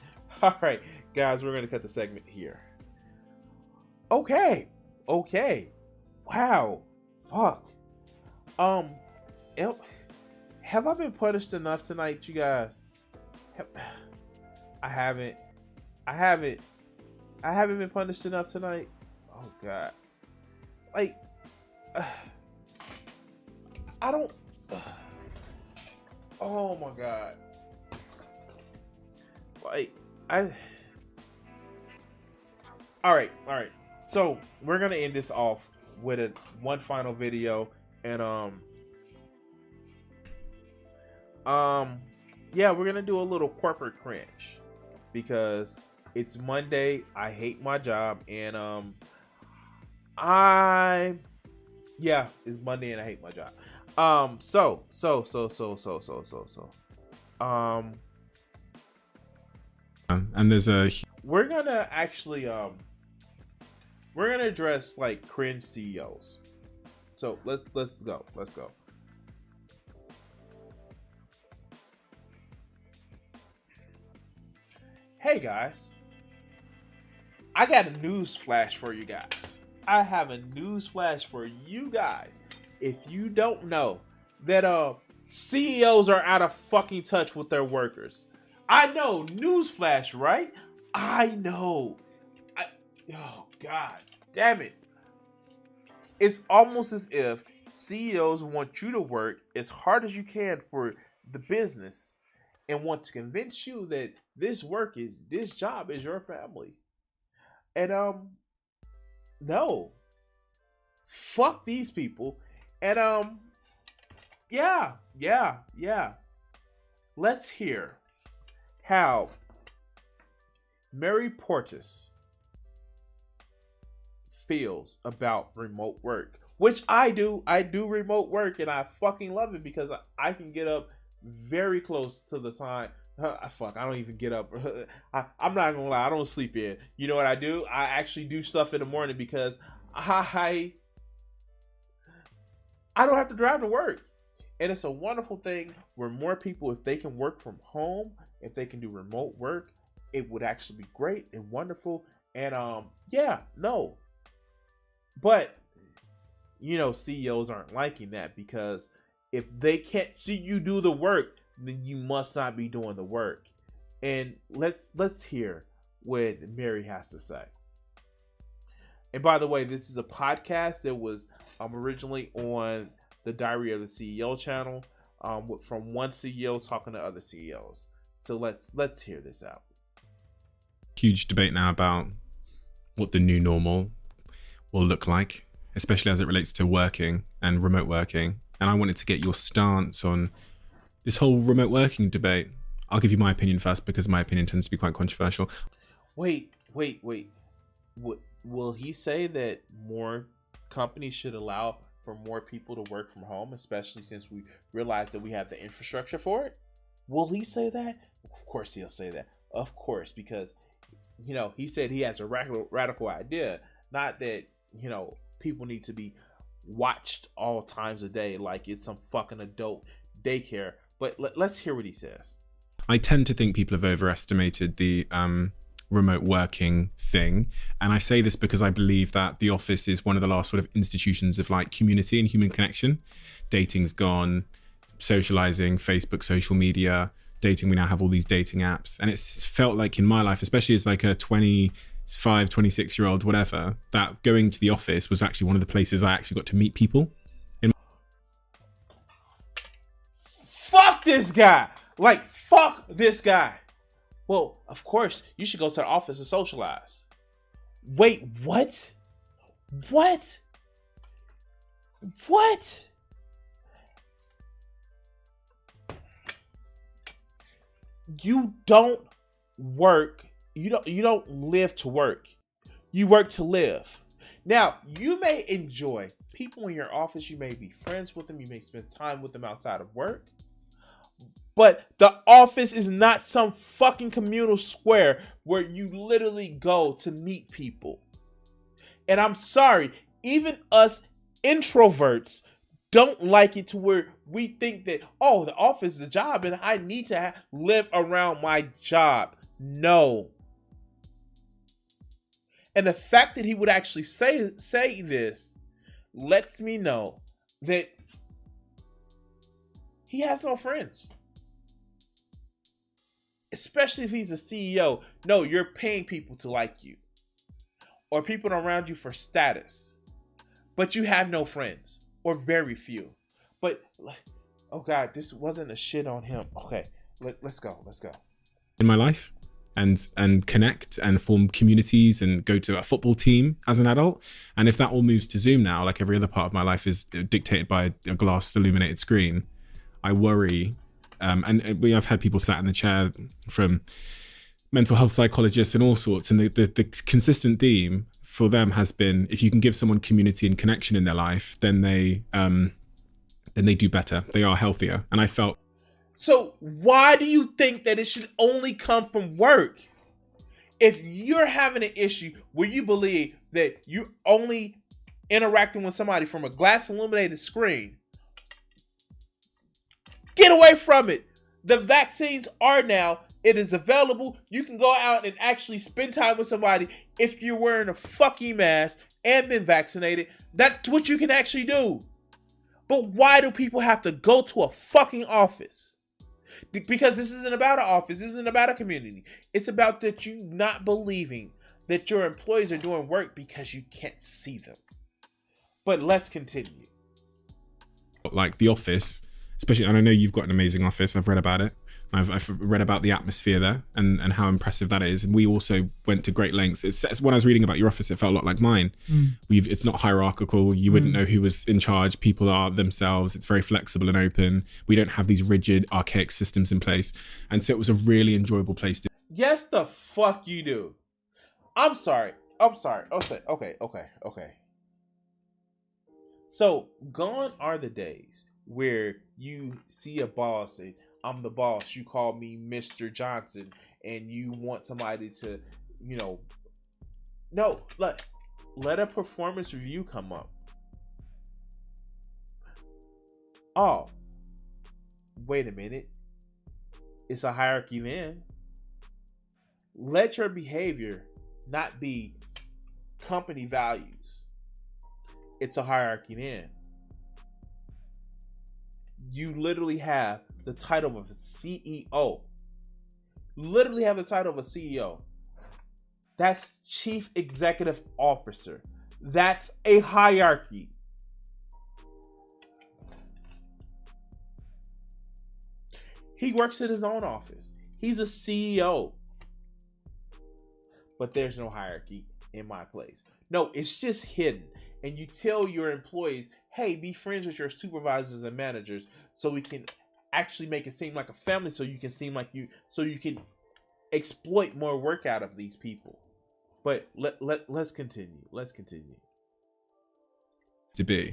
All right, guys, we're gonna cut the segment here. Okay. Wow. Fuck. Have I been punished enough tonight, you guys? I haven't been punished enough tonight. Oh God. Like, I don't. Oh my God. Like, All right. So we're gonna end this off with one final video, and yeah, we're gonna do a little corporate cringe because it's Monday. I hate my job, and it's Monday and I hate my job. And there's a. We're gonna actually we're gonna address like cringe CEOs. So let's go. Hey guys, I got a news flash for you guys. I have a news flash for you guys. If you don't know that CEOs are out of fucking touch with their workers. I know, news flash, right? I know. Oh god, damn it. It's almost as if CEOs want you to work as hard as you can for the business and want to convince you that this job is your family. And no. Fuck these people. And yeah. Let's hear how Mary Portis feels about remote work, which I do. I do remote work and I fucking love it because I can get up very close to the time. I don't even get up. I'm not gonna lie, I don't sleep in. You know what I do? I actually do stuff in the morning because I don't have to drive to work. And it's a wonderful thing where more people, if they can work from home, if they can do remote work, it would actually be great and wonderful. And but CEOs aren't liking that because if they can't see you do the work, then you must not be doing the work. And let's hear what Mary has to say. And by the way, this is a podcast that was originally on the Diary of the CEO channel, from one CEO talking to other CEOs. So let's hear this out. Huge debate now about what the new normal will look like, especially as it relates to working and remote working. And I wanted to get your stance on this whole remote working debate. I'll give you my opinion first because my opinion tends to be quite controversial. Wait. Will he say that more companies should allow for more people to work from home, especially since we realize that we have the infrastructure for it? Will he say that? Of course he'll say that. Of course, because he said he has a radical idea. Not that people need to be watched all times a day like it's some fucking adult daycare. But let's hear what he says. I tend to think people have overestimated the remote working thing. And I say this because I believe that the office is one of the last sort of institutions of like community and human connection. Dating's gone, socializing, Facebook, social media, dating. We now have all these dating apps. And it's felt like in my life, especially as like a 25, 26-year-old, whatever, that going to the office was actually one of the places I actually got to meet people. Fuck this guy. Like, fuck this guy. Well, of course, you should go to the office and socialize. Wait, what? What? You don't work. You don't live to work. You work to live. Now, you may enjoy people in your office. You may be friends with them. You may spend time with them outside of work. But the office is not some fucking communal square where you literally go to meet people. And I'm sorry, even us introverts don't like it to where we think that, oh, the office is a job and I need to live around my job. No. And the fact that he would actually say this lets me know that he has no friends. Especially if he's a CEO. No, you're paying people to like you. Or people around you for status. But you have no friends. Or very few. But, oh God, this wasn't a shit on him. Okay, let's go. In my life. And connect and form communities and go to a football team as an adult. And if that all moves to Zoom now, like every other part of my life is dictated by a glass illuminated screen, I worry. And we have had people sat in the chair from mental health psychologists and all sorts. And the consistent theme for them has been, if you can give someone community and connection in their life, then they do better. They are healthier. And I felt. So why do you think that it should only come from work? If you're having an issue where you believe that you're only interacting with somebody from a glass illuminated screen, get away from it. The vaccines are now It is available. You can go out and actually spend time with somebody if you're wearing a fucking mask and been vaccinated. That's what you can actually do. But why do people have to go to a fucking office? Because this isn't about an office. This isn't about a community. It's about that you not believing that your employees are doing work because you can't see them. But let's continue. Like The Office, especially, and I know you've got an amazing office. I've read about it. I've read about the atmosphere there and how impressive that is. And we also went to great lengths. It's when I was reading about your office, it felt a lot like mine. It's not hierarchical. You wouldn't know who was in charge. People are themselves. It's very flexible and open. We don't have these rigid, archaic systems in place. And so it was a really enjoyable place to. Yes, the fuck you do. I'm sorry. Okay. So gone are the days where you see a boss and I'm the boss. You call me Mr. Johnson and you want somebody to, no, let a performance review come up. Oh, wait a minute. It's a hierarchy then. Let your behavior not be company values. It's a hierarchy then. You literally have the title of a CEO. Literally have the title of a CEO. That's Chief Executive Officer. That's a hierarchy. He works at his own office. He's a CEO. But there's no hierarchy in my place. No, it's just hidden. And you tell your employees, hey, be friends with your supervisors and managers so we can actually make it seem like a family, so you can seem like so you can exploit more work out of these people. But let's continue. To be.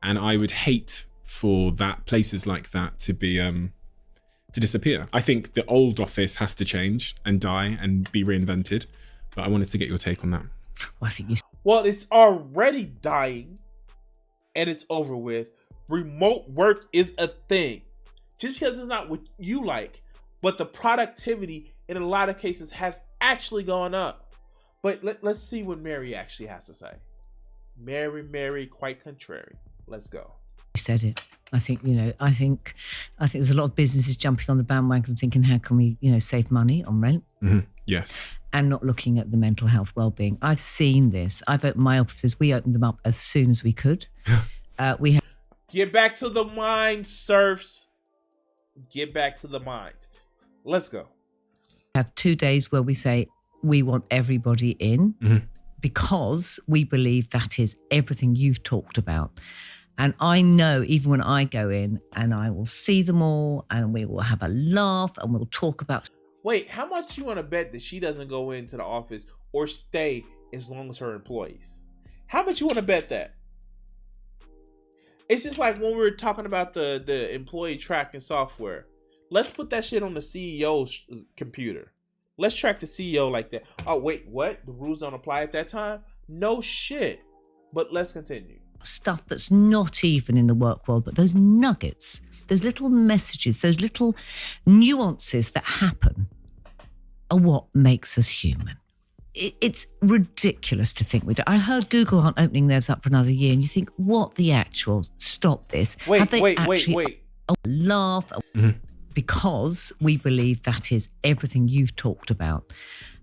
And I would hate for places like that to be to disappear. I think the old office has to change and die and be reinvented. But I wanted to get your take on that. Well, it's already dying and it's over with. Remote work is a thing. Just because it's not what you like, but the productivity in a lot of cases has actually gone up. But let's see what Mary actually has to say. Mary, quite contrary. Let's go. You said it. I think there's a lot of businesses jumping on the bandwagon thinking, how can we, save money on rent? Mm-hmm. Yes. And not looking at the mental health well-being. I've seen this. I've opened my offices. We opened them up as soon as we could. We have. Get back to the mind, serfs. Get back to the mind. Let's go. Have 2 days where we say we want everybody in because we believe that is everything you've talked about. And I know even when I go in and I will see them all and we will have a laugh and we'll talk about. Wait, how much do you want to bet that she doesn't go into the office or stay as long as her employees? How much you want to bet that? It's just like when we were talking about the employee tracking software. Let's put that shit on the CEO's computer. Let's track the CEO like that. Oh, wait, what? The rules don't apply at that time? No shit. But let's continue. Stuff that's not even in the work world, but those nuggets, those little messages, those little nuances that happen are what makes us human. It's ridiculous to think we do. I heard Google aren't opening theirs up for another year, and you think, what the actual? Stop this. Wait. Laugh. Because we believe that is everything you've talked about.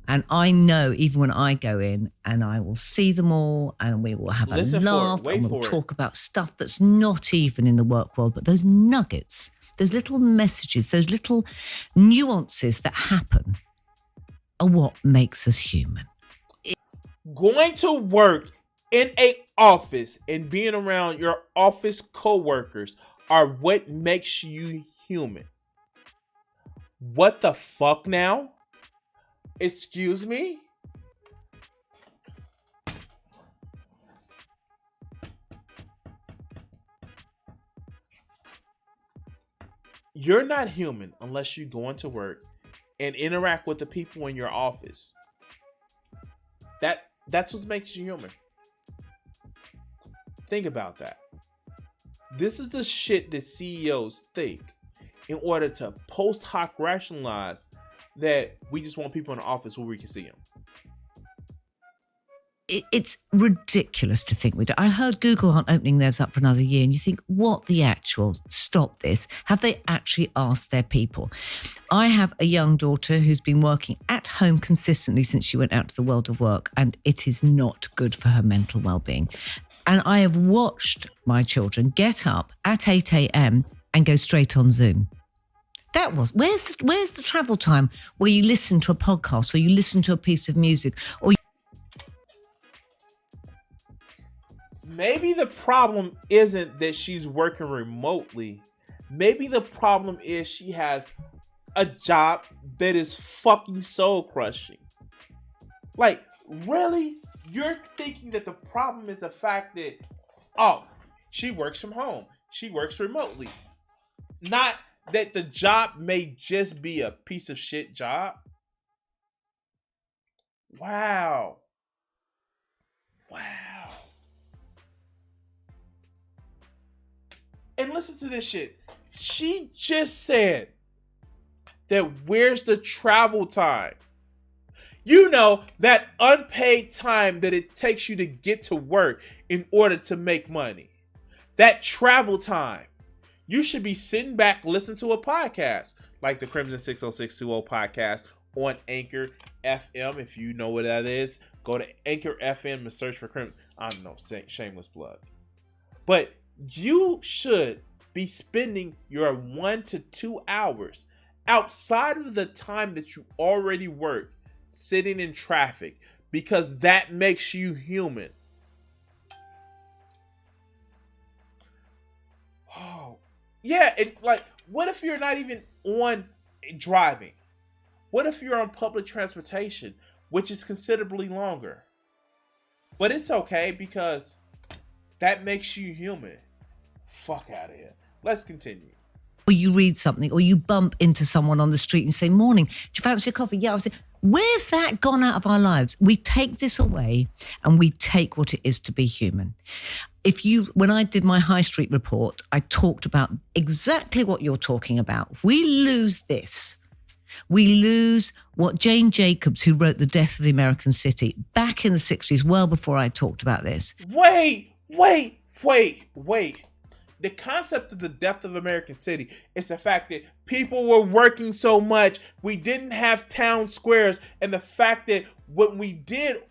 And I know even when I go in and I will see them all and we will have a laugh and we'll talk about stuff that's not even in the work world, but those nuggets, those little messages, those little nuances that happen are what makes us human. Going to work in a office and being around your office coworkers are what makes you human. What the fuck now? Excuse me? You're not human unless you go into work and interact with the people in your office. That's what makes you human. Think about that. This is the shit that CEOs think in order to post hoc rationalize that we just want people in the office where we can see them. It's ridiculous to think we do. I heard Google aren't opening theirs up for another year, and you think, what the actual? Stop this. Have they actually asked their people? I have a young daughter who's been working at home consistently since she went out to the world of work, and it is not good for her mental well-being. And I have watched my children get up at 8 a.m. and go straight on Zoom. That was, where's the travel time where you listen to a podcast or you listen to a piece of music or maybe the problem isn't that she's working remotely. Maybe the problem is she has a job that is fucking soul crushing. Like, really? You're thinking that the problem is the fact that, oh, she works from home. She works remotely. Not that the job may just be a piece of shit job. Wow. Wow. And listen to this shit. She just said that where's the travel time? You know, that unpaid time that it takes you to get to work in order to make money. That travel time. You should be sitting back, listening to a podcast like the Crimson 60620 podcast on Anchor FM. If you know what that is, go to Anchor FM and search for Crimson. I don't know, shameless plug. But you should be spending your 1 to 2 hours outside of the time that you already work sitting in traffic, because that makes you human. Oh, yeah. It, like, what if you're not even on driving? What if you're on public transportation, which is considerably longer? But it's okay because that makes you human. Fuck out of here. Let's continue. or you read something, or you bump into someone on the street and say, morning, do you fancy a coffee? Yeah, I was saying, where's that gone out of our lives? We take this away and we take what it is to be human. When I did my High Street report, I talked about exactly what you're talking about. We lose this. We lose what Jane Jacobs, who wrote The Death of the American City, back in the 60s, well before I talked about this. Wait. The concept of the death of American City is the fact that people were working so much, we didn't have town squares, and the fact that when we did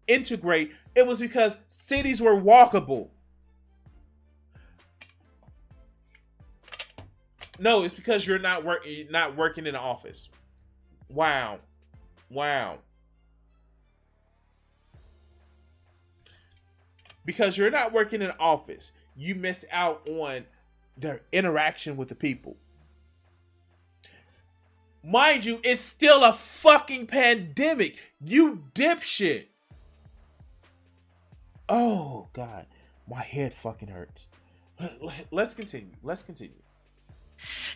integrate, it was because cities were walkable. No, it's because you're not working in the office. Wow. Because you're not working in the office, you miss out on their interaction with the people. Mind you, it's still a fucking pandemic. You dipshit. Oh, God. My head fucking hurts. Let's continue.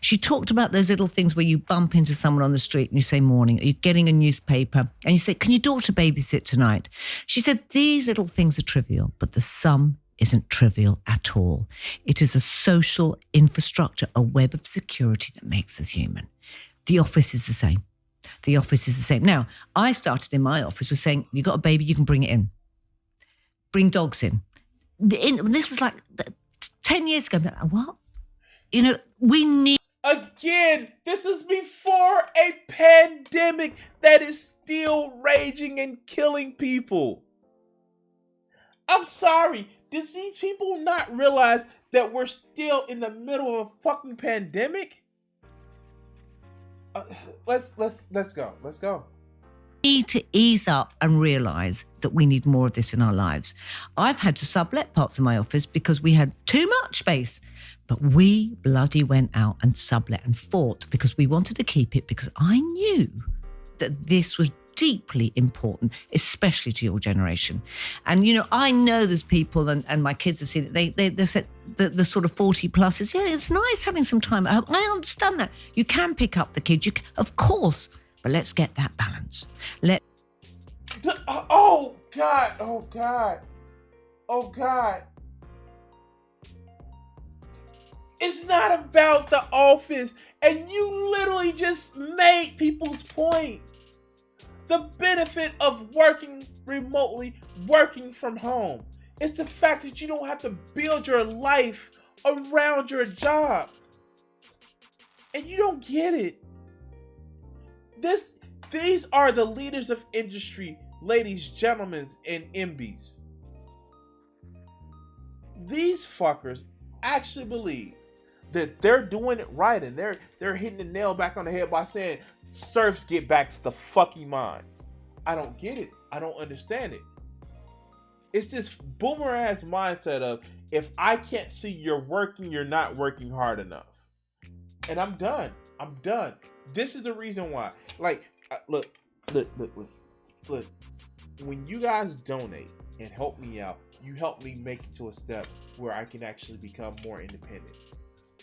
She talked about those little things where you bump into someone on the street and you say morning, or you're getting a newspaper and you say, can your daughter babysit tonight? She said, these little things are trivial, but the sum isn't trivial at all. It is a social infrastructure, a web of security that makes us human. The office is the same. Now, I started in my office with saying, you got a baby, you can bring it in. Bring dogs in. This was like 10 years ago. What? We need... Again, this is before a pandemic that is still raging and killing people. I'm sorry. Does these people not realize that we're still in the middle of a fucking pandemic? Let's go. Need to ease up and realise that we need more of this in our lives. I've had to sublet parts of my office because we had too much space, but we bloody went out and sublet and fought because we wanted to keep it, because I knew that this was deeply important, especially to your generation. And, I know there's people, and my kids have seen it, they said the sort of 40 pluses, yeah, it's nice having some time at home. I understand that. You can pick up the kids, of course, but let's get that balance. Oh, God. It's not about the office. And you literally just made people's point. The benefit of working remotely, working from home, is the fact that you don't have to build your life around your job. And you don't get it. These are the leaders of industry, ladies, gentlemen, and MBs. These fuckers actually believe that they're doing it right, and they're hitting the nail back on the head by saying serfs get back to the fucking mines. I don't get it. I don't understand it. It's this boomer ass mindset of, if I can't see you're working, you're not working hard enough. And I'm done. I'm done. This is the reason why. Like, look. When you guys donate and help me out, you help me make it to a step where I can actually become more independent.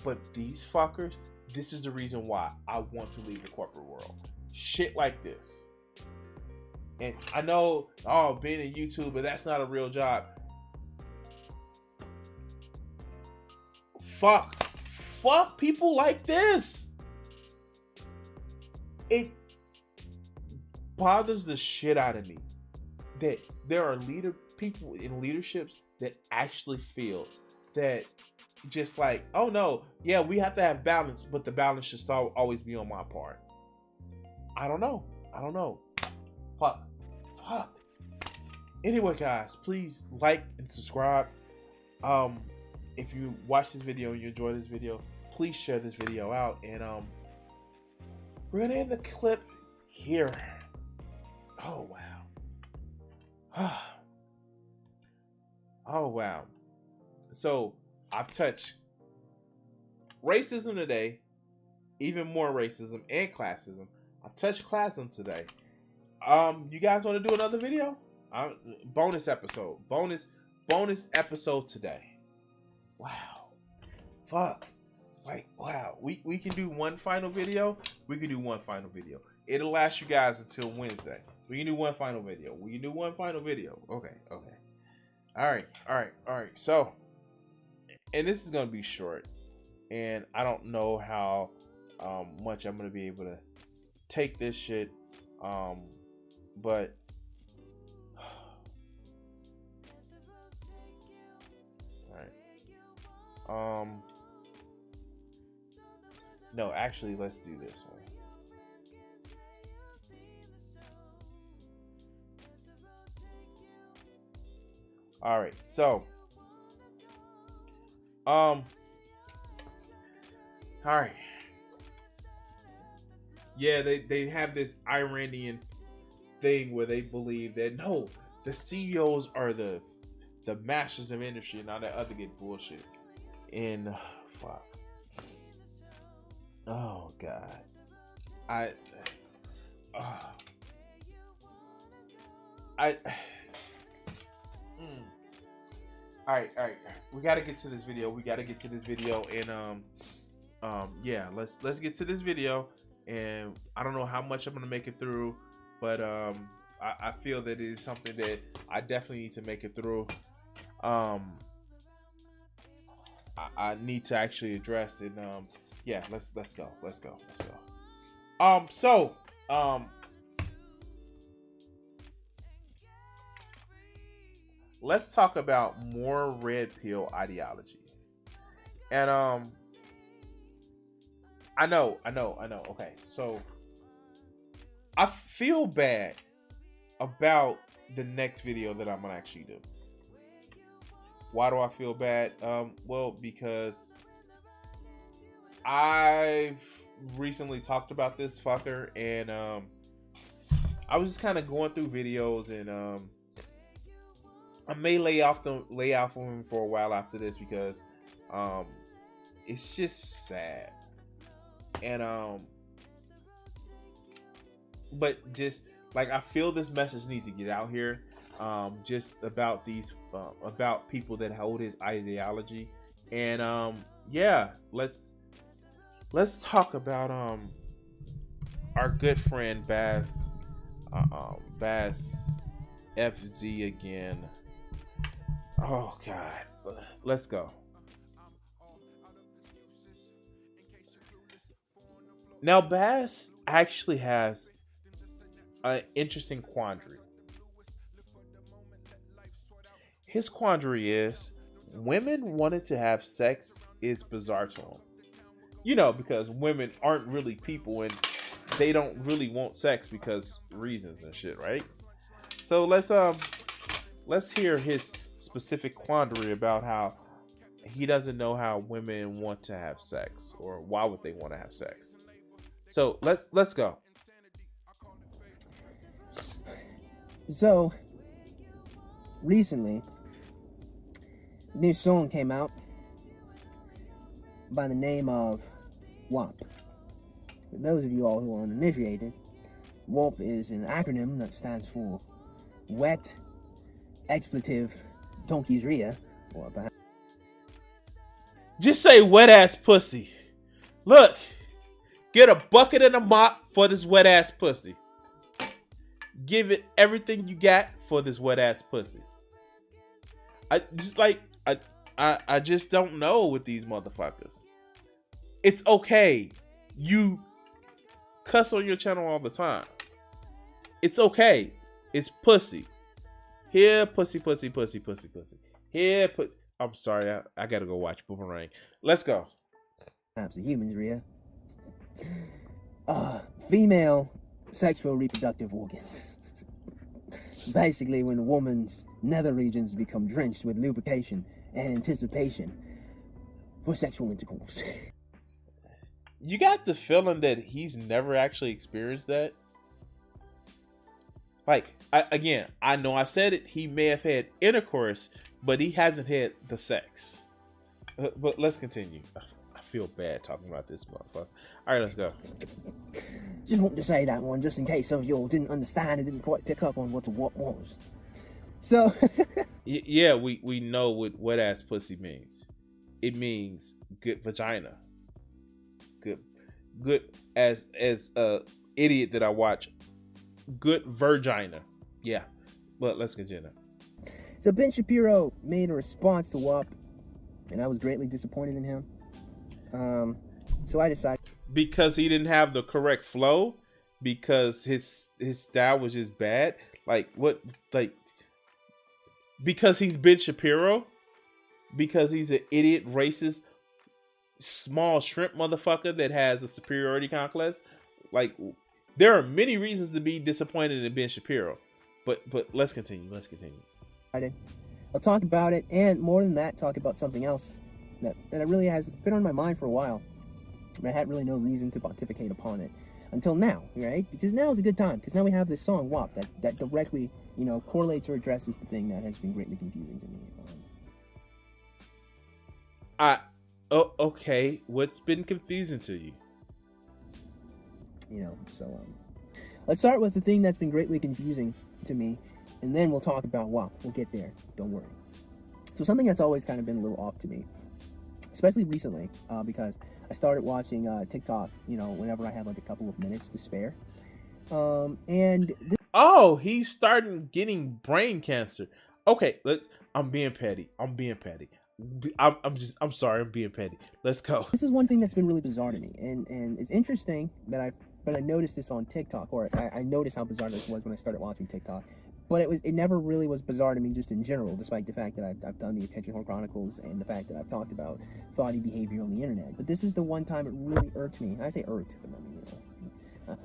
But these fuckers, this is the reason why I want to leave the corporate world. Shit like this. And I know, being a YouTuber, that's not a real job. Fuck people like this. It bothers the shit out of me that there are people in leaderships that actually feels that just like, oh no, yeah, we have to have balance, but the balance should always be on my part. I don't know. Fuck. Anyway, guys, please like and subscribe. If you watch this video and you enjoy this video, please share this video out. And we're gonna end the clip here. Oh wow. Oh wow. So I've touched racism today, even more racism and classism. I've touched classism today. You guys want to do another video? Bonus episode today. Wow. Fuck. Like, wow. We can do one final video. It'll last you guys until Wednesday. We can do one final video. Okay. All right. So, and this is gonna be short, and I don't know how much I'm gonna be able to take this shit. But all right. No, actually, let's do this one. All right, so, all right. Yeah, they have this Iranian thing where they believe that no, the CEOs are the masters of industry, and all that other get bullshit. And fuck. Oh God. All right. We gotta get to this video. And yeah, let's get to this video. And I don't know how much I'm gonna make it through, but I feel that it is something that I definitely need to make it through. I need to actually address it. Yeah, let's go. Let's talk about more red pill ideology. And I know. Okay, so I feel bad about the next video that I'm gonna actually do. Why do I feel bad? Well, because I've recently talked about this fucker, and I was just kind of going through videos, and I may lay off from him for a while after this, because it's just sad. And but just like, I feel this message needs to get out here, just about these about people that hold his ideology. And yeah, let's talk about our good friend Bass FZ again. Oh God, let's go. Now, Bass actually has an interesting quandary. His quandary is women wanting to have sex is bizarre to him. You know, because women aren't really people and they don't really want sex because reasons and shit, right? So let's hear his specific quandary about how he doesn't know how women want to have sex or why would they want to have sex. So let's go. So recently, a new song came out by the name of WAP. For those of you all who are uninitiated, WAP is an acronym that stands for Wet Expletive Donkey's Rear, or perhaps just say wet ass pussy. Look, get a bucket and a mop for this wet ass pussy. Give it everything you got for this wet ass pussy. I just don't know with these motherfuckers. It's okay. You cuss on your channel all the time. It's okay. It's pussy. Here, pussy, pussy, pussy, pussy, pussy. Here, pussy. I'm sorry. I gotta go watch Boomerang. Let's go. perhaps a human's rear. Female sexual reproductive organs. It's basically when a woman's nether regions become drenched with lubrication and anticipation for sexual intercourse. You got the feeling that he's never actually experienced that? Like, I know I said it, he may have had intercourse, but he hasn't had the sex. But let's continue. I feel bad talking about this motherfucker. All right, let's go. Just want to say that one, just in case some of y'all didn't understand and didn't quite pick up on what was. So, yeah, we know what wet ass pussy means. It means good vagina. Good as a idiot that I watch. Good virgina. Yeah, but let's continue. So Ben Shapiro made a response to WAP, and I was greatly disappointed in him. So I decided, because he didn't have the correct flow, because his style was just bad. Like what? Like because he's Ben Shapiro, because he's an idiot, racist, small shrimp motherfucker that has a superiority complex. Like there are many reasons to be disappointed in Ben Shapiro, but let's continue. I'll talk about it, and more than that, talk about something else that really has been on my mind for a while. I had really no reason to pontificate upon it until now, right? Because now is a good time, because now we have this song WAP that directly, correlates or addresses the thing that has been greatly confusing to me. Okay, what's been confusing to you? Let's start with the thing that's been greatly confusing to me, and then we'll talk about WAP. We'll get there, don't worry. So something that's always kind of been a little off to me, especially recently, because I started watching TikTok, whenever I have like a couple of minutes to spare. He's starting getting brain cancer. Okay, I'm being petty. I'm sorry, I'm being petty. Let's go. This is one thing that's been really bizarre to me, and it's interesting that I noticed this on TikTok, or I noticed how bizarre this was when I started watching TikTok. But it never really was bizarre to me just in general, despite the fact that I've done the Attention Whore Chronicles and the fact that I've talked about thoughty behavior on the internet. But this is the one time it really irked me. I say irked,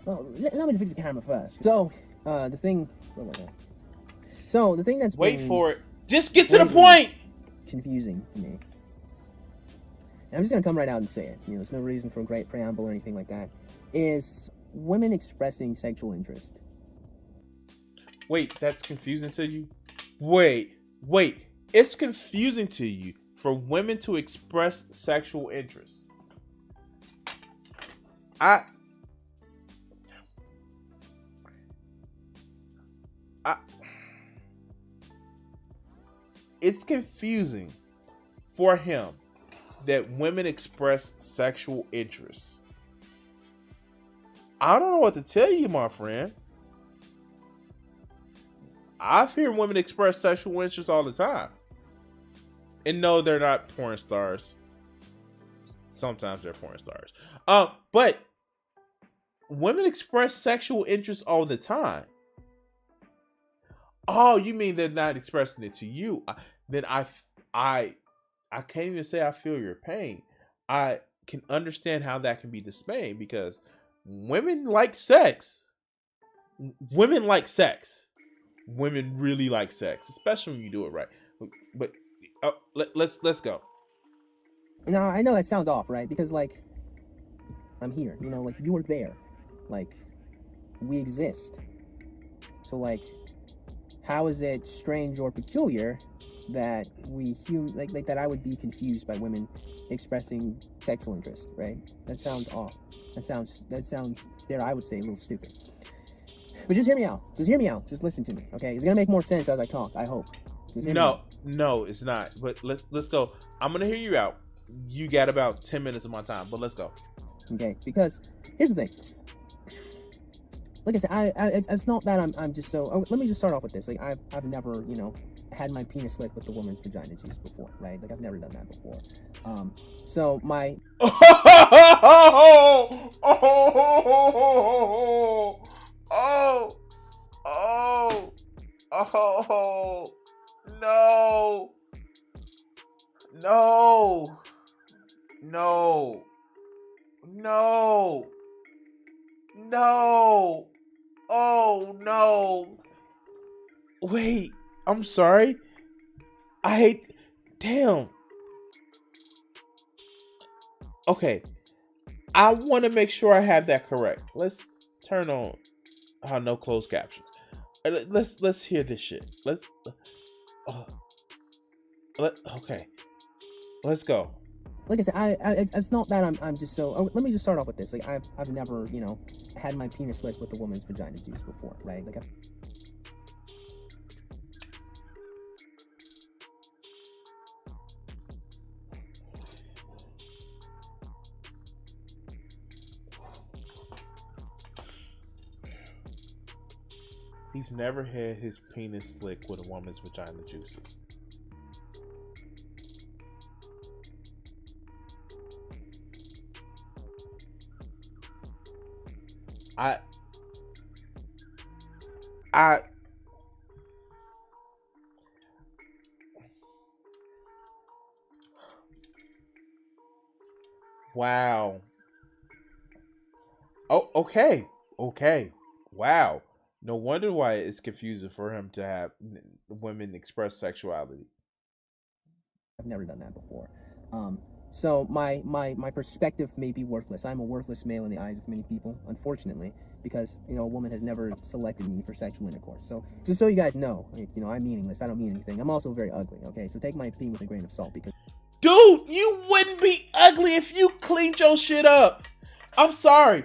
but let me fix the camera first. So, the thing... Where was I? So, the thing that's Wait for it. Just get to the point! Confusing to me. And I'm just going to come right out and say it. There's no reason for a great preamble or anything like that. Is women expressing sexual interest. Wait, that's confusing to you? Wait. It's confusing to you for women to express sexual interest. It's confusing for him that women express sexual interest. I don't know what to tell you, my friend. I've heard women express sexual interest all the time. And no, they're not porn stars. Sometimes they're porn stars. But women express sexual interest all the time. Oh, you mean they're not expressing it to you? Then I can't even say I feel your pain. I can understand how that can be dismaying because women like sex. Women like sex. Women really like sex, especially when you do it right. But let's go. Now I know that sounds off, right? Because like I'm here, you know, like you were there, like we exist. So like, how is it strange or peculiar that like that I would be confused by women expressing sexual interest, right? That sounds off. That sounds there I would say a little stupid. But just hear me out. Just hear me out. Just listen to me, okay? It's gonna make more sense as I talk, I hope. No, it's not. But let's go. I'm gonna hear you out. You got about 10 minutes of my time, but let's go. Okay, because here's the thing. Like I said, it's not that I'm just so. Oh, let me just start off with this. Like I've never, you know, had my penis licked with the woman's vagina juice before, right? Like I've never done that before. So my. No. Oh no. Wait, I'm sorry. I hate. Damn. Okay. I want to make sure I have that correct. Let's turn on no closed captions. Let's hear this shit. Okay. Let's go. Like I said, it's not that I'm just so. Oh, let me just start off with this. Like I've never, you know, had my penis licked with the woman's vagina juice before, right? Like. He's never had his penis licked with a woman's vagina juices. Wow. Oh, okay. Wow. No wonder why it's confusing for him to have women express sexuality. I've never done that before. So my perspective may be worthless. I'm a worthless male in the eyes of many people, unfortunately, because, you know, a woman has never selected me for sexual intercourse. So just so you guys know, you know, I'm meaningless. I don't mean anything. I'm also very ugly, okay? So take my opinion with a grain of salt because... Dude, you wouldn't be ugly if you cleaned your shit up. I'm sorry.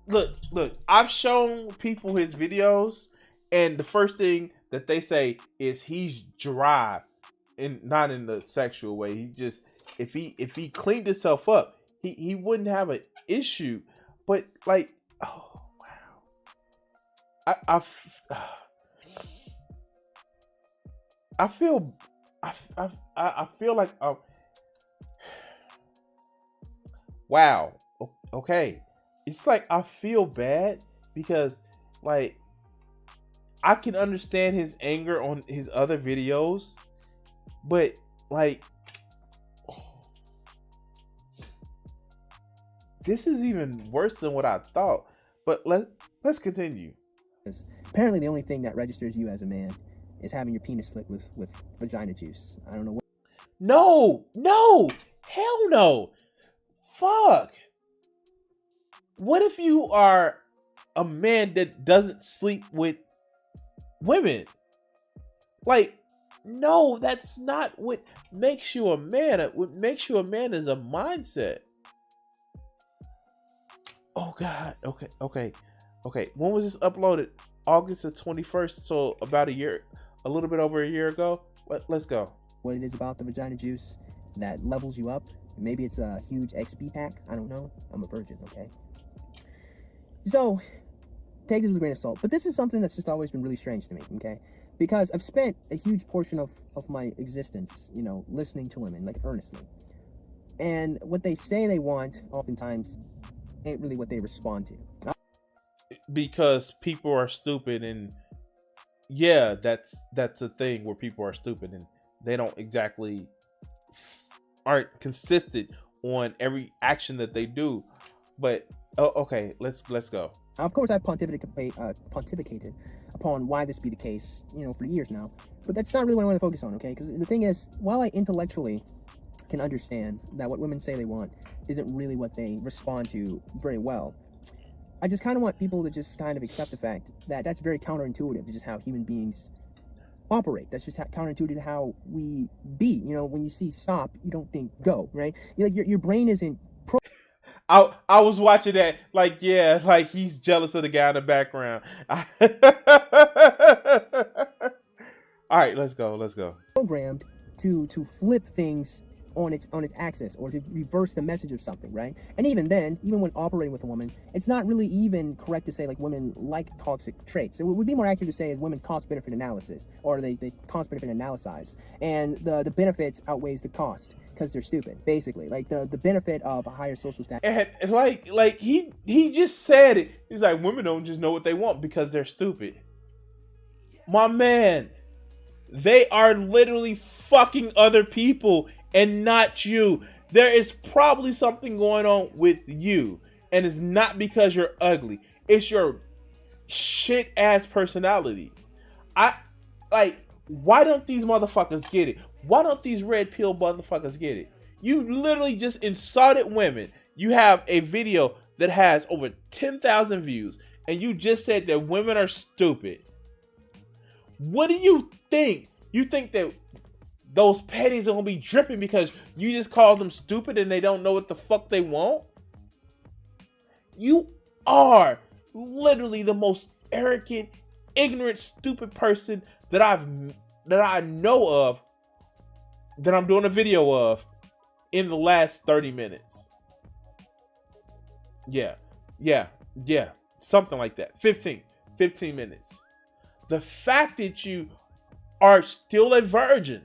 Look, I've shown people his videos, and the first thing that they say is he's dry, and not in the sexual way. He just, if he cleaned himself up, he wouldn't have an issue. But like, oh wow, I feel like wow. Okay. It's like I feel bad because like I can understand his anger on his other videos, but like this is even worse than what I thought. But let's continue. Apparently the only thing that registers you as a man is having your penis licked with vagina juice. I don't know what. No, hell no. Fuck. What if you are a man that doesn't sleep with women? Like, no, that's not what makes you a man. What makes you a man is a mindset. Oh God. Okay. When was this uploaded? August the 21st. So about a little bit over a year ago. Let's go. What it is about the vagina juice that levels you up. Maybe it's a huge XP pack. I don't know. I'm a virgin, okay? So, take this with a grain of salt. But this is something that's just always been really strange to me, okay? Because I've spent a huge portion of my existence, you know, listening to women, like, earnestly. And what they say they want, oftentimes, ain't really what they respond to. Because people are stupid, and yeah, that's a thing where people are stupid and they don't exactly aren't consistent on every action that they do. But okay, let's go. Of course, I've pontificated upon why this be the case, for years now. But that's not really what I want to focus on, okay? Because the thing is, while I intellectually can understand that what women say they want isn't really what they respond to very well, I just kind of want people to just kind of accept the fact that that's very counterintuitive to just how human beings operate. That's just counterintuitive to how we be. When you see stop, you don't think go, right? Your brain isn't I was watching that, like, yeah, like he's jealous of the guy in the background. All right, let's go. Programmed to flip things on its axis, or to reverse the message of something, right? And even then, even when operating with a woman, it's not really even correct to say like women like toxic traits. It would be more accurate to say is women cost benefit analysis, or they cost benefit analyze, and the benefits outweighs the cost because they're stupid, basically. Like the benefit of a higher social status. And like he just said it. He's like, women don't just know what they want because they're stupid. My man, they are literally fucking other people and not you. There is probably something going on with you, and it's not because you're ugly. It's your shit ass personality. Why don't these motherfuckers get it? Why don't these red pill motherfuckers get it? You literally just insulted women. You have a video that has over 10,000 views, and you just said that women are stupid. What do you think? You think that those panties are gonna be dripping because you just called them stupid and they don't know what the fuck they want? You are literally the most arrogant, ignorant, stupid person that I know of, that I'm doing a video of in the last 30 minutes. Yeah. Something like that. 15 minutes. The fact that you are still a virgin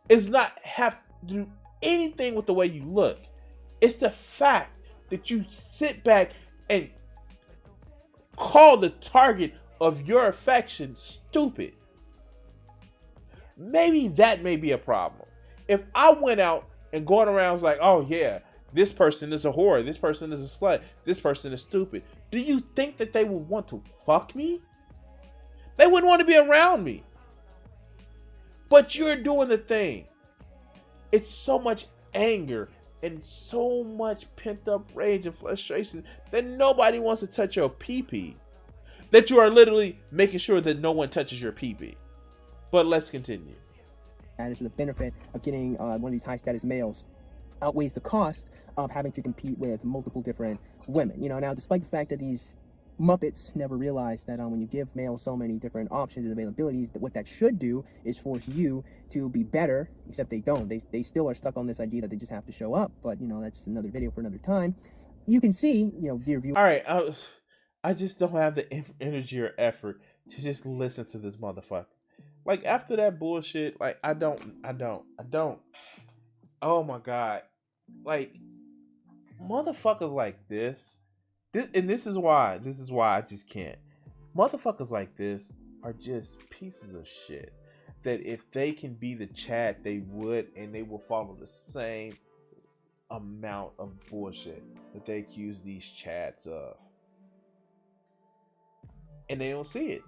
is not have to do anything with the way you look. It's the fact that you sit back and call the target of your affection stupid. Maybe that may be a problem. If I went out and going around was like, oh yeah, this person is a whore, this person is a slut, this person is stupid, do you think that they would want to fuck me? They wouldn't want to be around me. But you're doing the thing. It's so much anger and so much pent up rage and frustration that nobody wants to touch your pee-pee, that you are literally making sure that no one touches your pee-pee. But let's continue. And the benefit of getting one of these high status males outweighs the cost of having to compete with multiple different women. Now, despite the fact that these Muppets never realized that when you give males so many different options and availabilities, that what that should do is force you to be better, except they don't. They still are stuck on this idea that they just have to show up. But, that's another video for another time. You can see, dear viewer. All right, I just don't have the energy or effort to just listen to this motherfucker. Like, after that bullshit, like, I don't. Oh my God. Like, motherfuckers like this, and this is why I just can't. Motherfuckers like this are just pieces of shit that if they can be the chat, they would, and they will follow the same amount of bullshit that they accuse these chats of. And they don't see it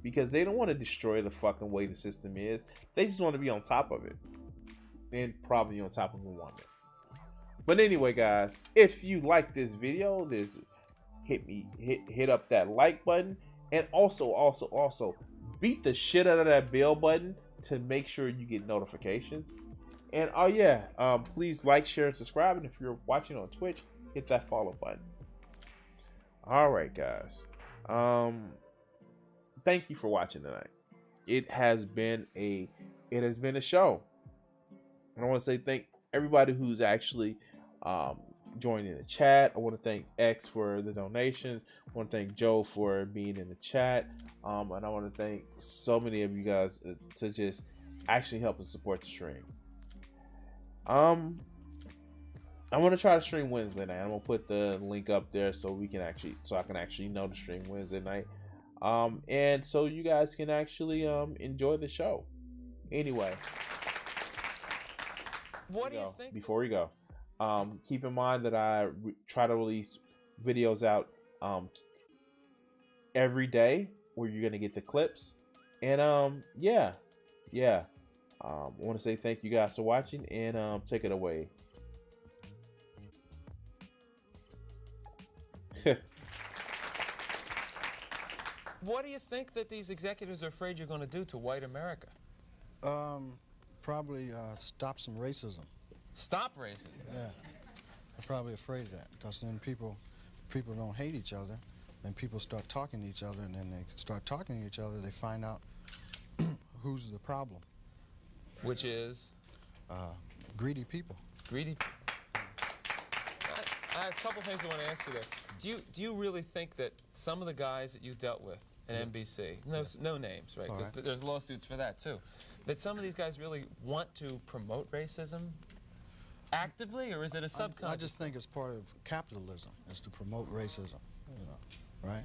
because they don't want to destroy the fucking way the system is. They just want to be on top of it, and probably on top of a woman. But anyway, guys, if you like this video, hit up that like button, and also beat the shit out of that bell button to make sure you get notifications. And please like, share, and subscribe. And if you're watching on Twitch, hit that follow button. All right, guys. Thank you for watching tonight. It has been a show. And I want to say thank everybody who's actually joining the chat. I want to thank X for the donations. I want to thank Joe for being in the chat. And I want to thank so many of you guys to just actually help and support the stream. I'm gonna try to stream Wednesday night. I'm gonna put the link up there so I can actually know to stream Wednesday night. And so you guys can actually enjoy the show. Anyway, what do you think? Before we go, keep in mind that I try to release videos out every day where you're gonna get the clips. And yeah. I want to say thank you guys for watching, and take it away. What do you think that these executives are afraid you're going to do to white America? Probably stop some racism. Stop racism? Yeah. They're probably afraid of that, because then people don't hate each other, and people start talking to each other, and then they start talking to each other, they find out who's the problem. Which is? Greedy people. Greedy. I have a couple things I want to ask you there. Do you really think that some of the guys that you dealt with at NBC, no names, right? Because there's lawsuits for that too, that some of these guys really want to promote racism actively, or is it a subconscious? I just think it's part of capitalism, is to promote racism, you know, right?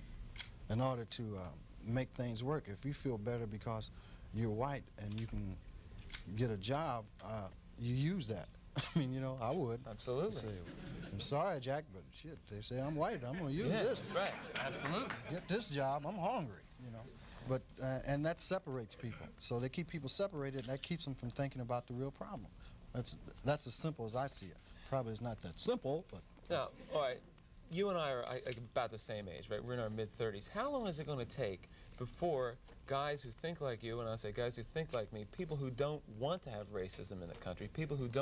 In order to make things work. If you feel better because you're white and you can get a job, you use that. I mean, you know, I would. Absolutely. Say, I'm sorry, Jack, but shit, they say I'm white. I'm going to use this. Right, absolutely. Get this job. I'm hungry, you know. But, and that separates people. So they keep people separated, and that keeps them from thinking about the real problem. That's as simple as I see it. Probably it's not that simple, but... Now, all right, you and I are about the same age, right? We're in our mid-30s. How long is it going to take before guys who think like you, and I say guys who think like me, people who don't want to have racism in the country, people who don't